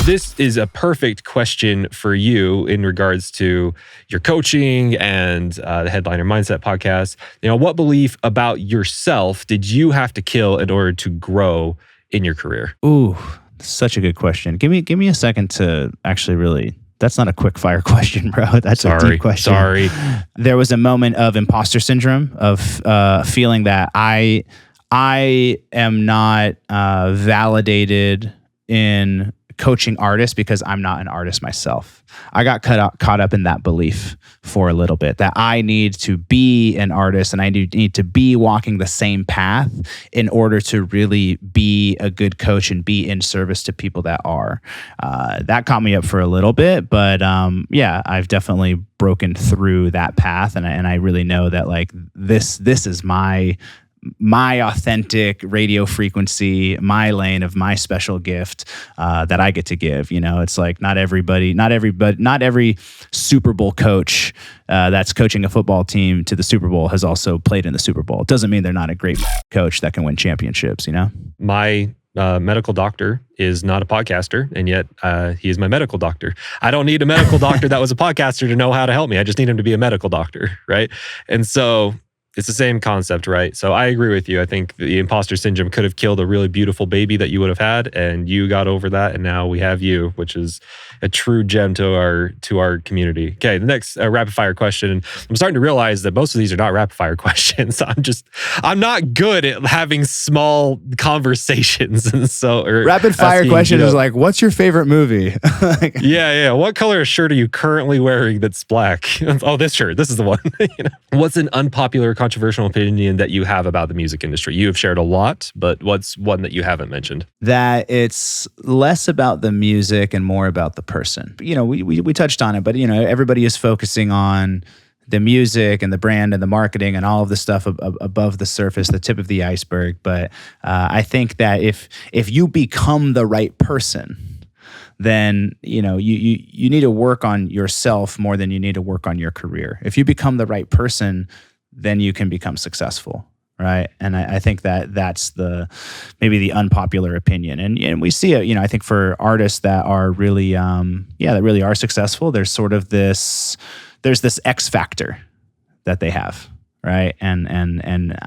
Speaker 1: This is a perfect question for you in regards to your coaching and the Headliner Mindset podcast. You know, what belief about yourself did you have to kill in order to grow in your career?
Speaker 2: Ooh, such a good question. Give me a second to actually really. That's not a quick fire question, bro. That's a deep question.
Speaker 1: Sorry.
Speaker 2: There was a moment of imposter syndrome, of feeling that I am not validated in coaching artists because I'm not an artist myself. I got caught up in that belief for a little bit, that I need to be an artist and I need to be walking the same path in order to really be a good coach and be in service to people that are. That caught me up for a little bit, but yeah, I've definitely broken through that path, and I really know that like this is my authentic radio frequency, my lane of my special gift that I get to give. You know, it's like not every Super Bowl coach that's coaching a football team to the Super Bowl has also played in the Super Bowl. It doesn't mean they're not a great coach that can win championships, you know?
Speaker 1: My medical doctor is not a podcaster, and yet he is my medical doctor. I don't need a medical doctor that was a podcaster to know how to help me. I just need him to be a medical doctor, right? And so it's the same concept, right? So I agree with you. I think the imposter syndrome could have killed a really beautiful baby that you would have had, and you got over that, and now we have you, which is a true gem to our community. Okay, the next rapid fire question. And I'm starting to realize that most of these are not rapid fire questions. I'm not good at having small conversations, and so
Speaker 2: rapid fire question is like, what's your favorite movie?
Speaker 1: Yeah. What color shirt are you currently wearing that's black? Oh, this shirt. This is the one. What's an unpopular, controversial opinion that you have about the music industry? You have shared a lot, but what's one that you haven't mentioned?
Speaker 2: That it's less about the music and more about the person. We touched on it, but everybody is focusing on the music and the brand and the marketing and all of the stuff above the surface, the tip of the iceberg. But I think that if you become the right person, then you need to work on yourself more than you need to work on your career. If you become the right person, then you can become successful, right? And I think that that's maybe the unpopular opinion. And we see it, I think for artists that are really, that really are successful, there's this X factor that they have, right? And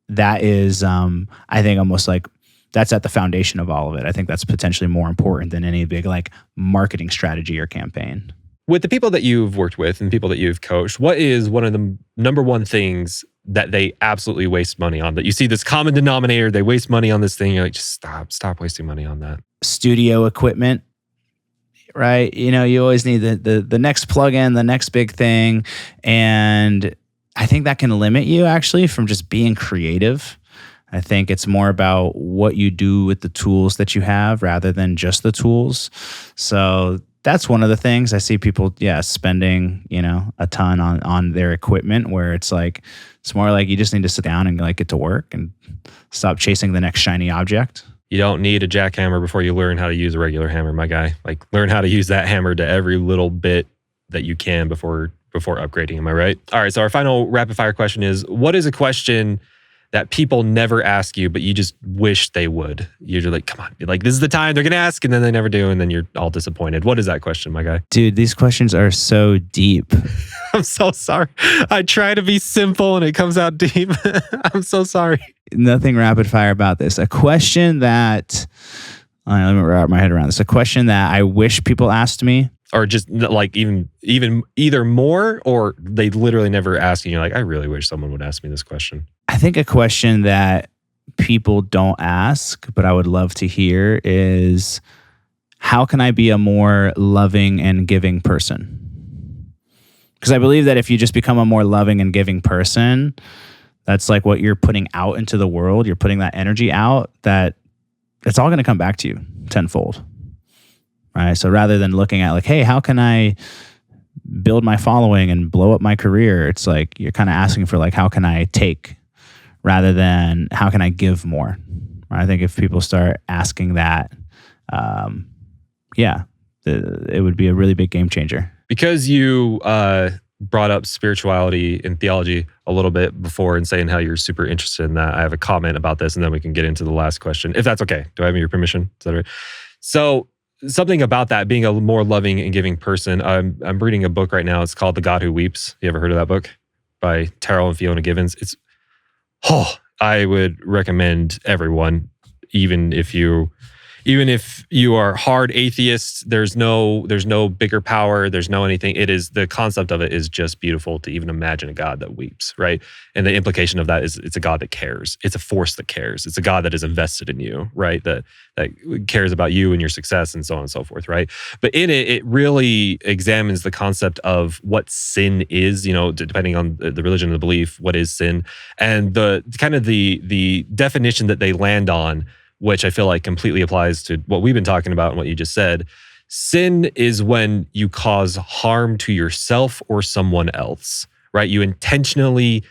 Speaker 2: that is, I think, almost like that's at the foundation of all of it. I think that's potentially more important than any big like marketing strategy or campaign.
Speaker 1: With the people that you've worked with and people that you've coached, what is one of the number one things that they absolutely waste money on? That you see this common denominator, they waste money on this thing. You're like, just stop wasting money on that.
Speaker 2: Studio equipment, right? You always need the next plugin, the next big thing. And I think that can limit you actually from just being creative. I think it's more about what you do with the tools that you have rather than just the tools. So that's one of the things I see people, spending, a ton on their equipment, where it's more like you just need to sit down and like get to work and stop chasing the next shiny object.
Speaker 1: You don't need a jackhammer before you learn how to use a regular hammer, my guy. Like, learn how to use that hammer to every little bit that you can before upgrading. Am I right? All right. So our final rapid fire question is, what is a question that people never ask you, but you just wish they would? You're like, come on, like, this is the time they're going to ask, and then they never do, and then you're all disappointed. What is that question, my guy?
Speaker 2: Dude, these questions are so deep.
Speaker 1: I'm so sorry. I try to be simple and it comes out deep. I'm so sorry.
Speaker 2: Nothing rapid fire about this. A question that, let me wrap my head around this. A question that I wish people asked me.
Speaker 1: Or just like even either more, or they literally never ask you. You're like, I really wish someone would ask me this question.
Speaker 2: I think a question that people don't ask, but I would love to hear is, how can I be a more loving and giving person? Because I believe that if you just become a more loving and giving person, that's like what you're putting out into the world. You're putting that energy out, that it's all going to come back to you tenfold. Right? So rather than looking at like, hey, how can I build my following and blow up my career? It's like you're kind of asking for like, how can I take, rather than how can I give more? I think if people start asking that, it would be a really big game changer.
Speaker 1: Because you brought up spirituality and theology a little bit before and saying how you're super interested in that, I have a comment about this, and then we can get into the last question, if that's okay. Do I have your permission? Is that right? So something about that, being a more loving and giving person. I'm reading a book right now. It's called The God Who Weeps. You ever heard of that book? By Terrell and Fiona Givens. I would recommend everyone, even if you are hard atheists, there's no bigger power, there's no anything. It is, the concept of it is just beautiful to even imagine a God that weeps, right? And the implication of that is it's a God that cares. It's a force that cares. It's a God that is invested in you, right? That cares about you and your success and so on and so forth, right? But in it, it really examines the concept of what sin is, depending on the religion and the belief, what is sin, and the kind of the definition that they land on, which I feel like completely applies to what we've been talking about and what you just said. Sin is when you cause harm to yourself or someone else, right? You intentionally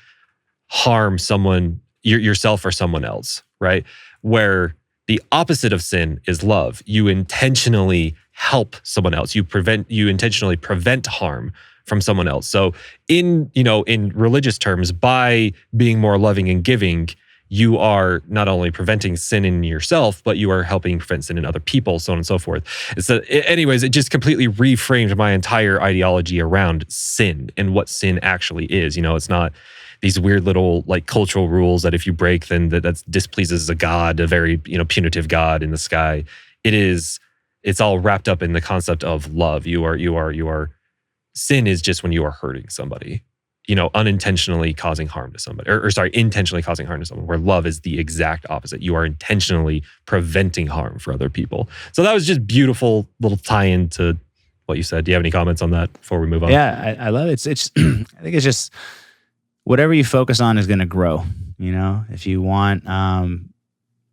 Speaker 1: harm someone, yourself or someone else, right? Where the opposite of sin is love. You intentionally help someone else. You intentionally prevent harm from someone else. So in religious terms, by being more loving and giving, you are not only preventing sin in yourself, but you are helping prevent sin in other people, so on and so forth. So anyways, it just completely reframed my entire ideology around sin and what sin actually is. It's not these weird little like cultural rules that if you break, then that displeases a God, a very punitive God in the sky. It is it's all wrapped up in the concept of love. Sin is just when you are hurting somebody, unintentionally causing harm to somebody, or intentionally causing harm to someone, where love is the exact opposite. You are intentionally preventing harm for other people. So that was just beautiful little tie-in to what you said. Do you have any comments on that before we move on?
Speaker 2: Yeah, I love it. It's I think it's just whatever you focus on is going to grow. If you want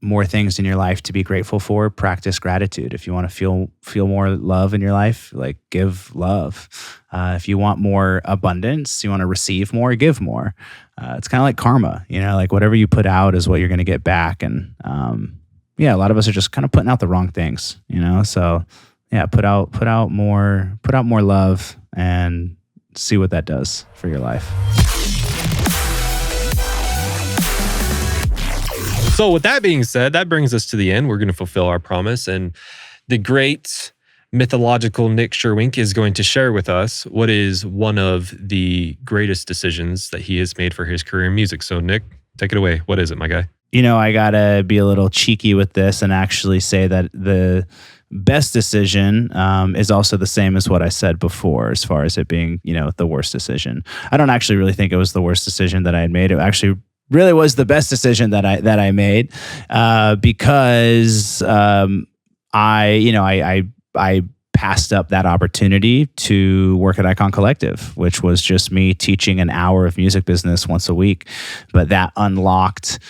Speaker 2: more things in your life to be grateful for, practice gratitude. If you want to feel more love in your life, like give love. If you want more abundance, you want to receive more, give more. It's kind of like karma, like whatever you put out is what you're going to get back. And a lot of us are just kind of putting out the wrong things, So yeah, put out more love and see what that does for your life.
Speaker 1: So with that being said, that brings us to the end. We're going to fulfill our promise. And the great mythological Nik Cherwink is going to share with us what is one of the greatest decisions that he has made for his career in music. So Nik, take it away. What is it, my guy?
Speaker 2: I got to be a little cheeky with this and actually say that the best decision is also the same as what I said before, as far as it being, the worst decision. I don't actually really think it was the worst decision that I had made. It actually really was the best decision that I made because I passed up that opportunity to work at Icon Collective, which was just me teaching an hour of music business once a week. But that unlocked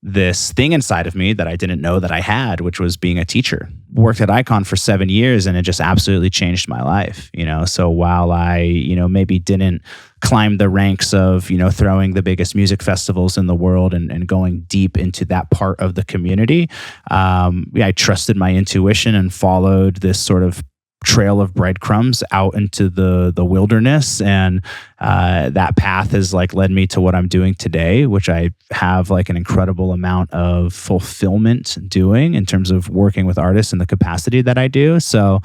Speaker 2: this thing inside of me that I didn't know that I had, which was being a teacher. Worked at Icon for 7 years and it just absolutely changed my life, So while I, maybe didn't climb the ranks of, throwing the biggest music festivals in the world and going deep into that part of the community, I trusted my intuition and followed this sort of trail of breadcrumbs out into the wilderness, and that path has led me to what I'm doing today, which I have an incredible amount of fulfillment doing in terms of working with artists in the capacity that I do. So,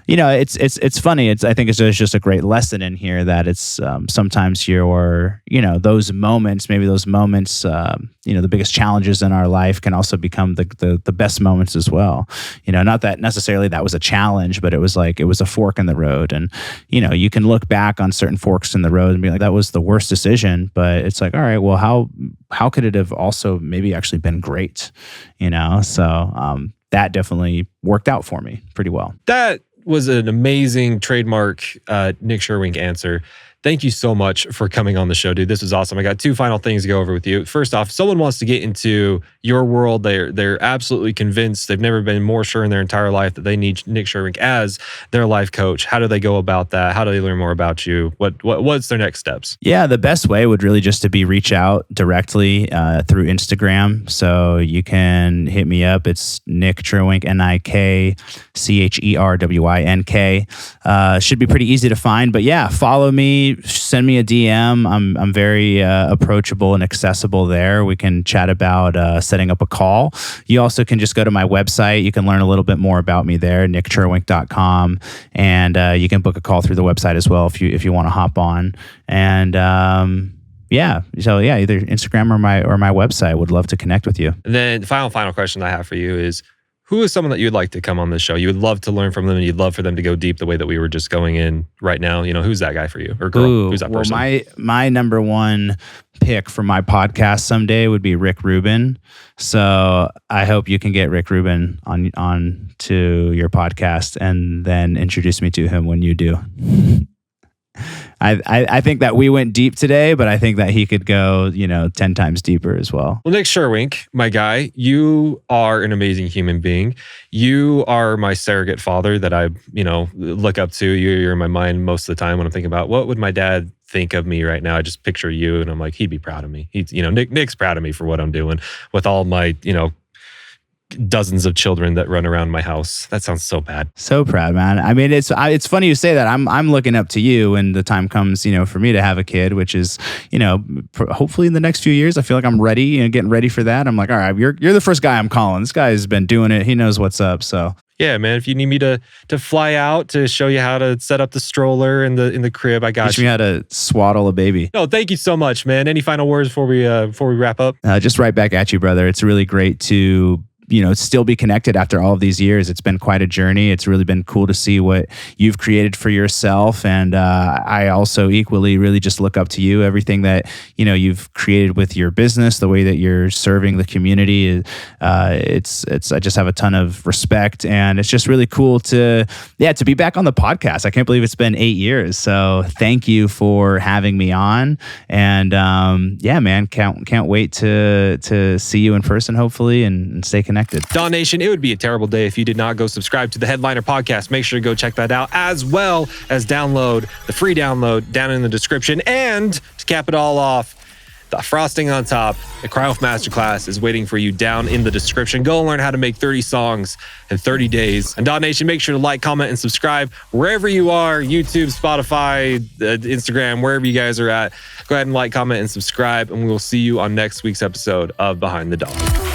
Speaker 2: it's funny. I think it's just a great lesson in here that it's sometimes those moments, the biggest challenges in our life can also become the best moments as well. Not that necessarily that was a challenge, but it was a fork in the road. And, you can look back on certain forks in the road and be like, that was the worst decision. But it's all right, well, how could it have also maybe actually been great? So that definitely worked out for me pretty well.
Speaker 1: That was an amazing trademark Nik Cherwink answer. Thank you so much for coming on the show, dude. This was awesome. I got 2 final things to go over with you. First off, if someone wants to get into your world, they're absolutely convinced, they've never been more sure in their entire life that they need Nik Cherwink as their life coach. How do they go about that? How do they learn more about you? What's their next steps?
Speaker 2: Yeah, the best way would really just to be reach out directly through Instagram. So you can hit me up. It's Nik Cherwink, NikCherwynk. Should be pretty easy to find. But yeah, follow me. Send me a DM. I'm very approachable and accessible there. We can chat about setting up a call. You also can just go to my website. You can learn a little bit more about me there, nikcherwink.com, and you can book a call through the website as well if you want to hop on. And either Instagram or my website. Would love to connect with you.
Speaker 1: And then the final question I have for you is, who is someone that you'd like to come on this show? You would love to learn from them, and you'd love for them to go deep the way that we were just going in right now. Who's that guy for you, or girl? Who's that person?
Speaker 2: Well, my number one pick for my podcast someday would be Rick Rubin. So I hope you can get Rick Rubin on to your podcast, and then introduce me to him when you do. I think that we went deep today, but I think that he could go, 10 times deeper as well.
Speaker 1: Well, Nik Cherwink, my guy, you are an amazing human being. You are my surrogate father that I, look up to. You're in my mind most of the time when I'm thinking about what would my dad think of me right now. I just picture you and I'm like, he'd be proud of me. He's, Nick's proud of me for what I'm doing with all my, dozens of children that run around my house. That sounds so bad.
Speaker 2: So proud, man. I mean, it's funny you say that. I'm looking up to you when the time comes, for me to have a kid, which is, hopefully in the next few years. I feel like I'm ready, getting ready for that. I'm like, all right, you're the first guy I'm calling. This guy has been doing it. He knows what's up. So
Speaker 1: yeah, man. If you need me to fly out to show you how to set up the stroller in the crib, I got you.
Speaker 2: Teach me how to swaddle a baby.
Speaker 1: No, thank you so much, man. Any final words before we wrap up?
Speaker 2: Just right back at you, brother. It's really great to still be connected after all of these years. It's been quite a journey. It's really been cool to see what you've created for yourself. And I also equally really just look up to you. Everything that, you've created with your business, the way that you're serving the community, I just have a ton of respect. And it's just really cool to be back on the podcast. I can't believe it's been 8 years. So thank you for having me on. And man, can't wait to see you in person, hopefully, and stay connected.
Speaker 1: DAW Nation, it would be a terrible day if you did not go subscribe to the Headliner podcast. Make sure to go check that out, as well as download the free download down in the description. And to cap it all off, the frosting on top, the Cryo Masterclass is waiting for you down in the description. Go and learn how to make 30 songs in 30 days. And DAW Nation, make sure to like, comment, and subscribe wherever you are, YouTube, Spotify, Instagram, wherever you guys are at. Go ahead and like, comment, and subscribe, and we will see you on next week's episode of Behind the DAW.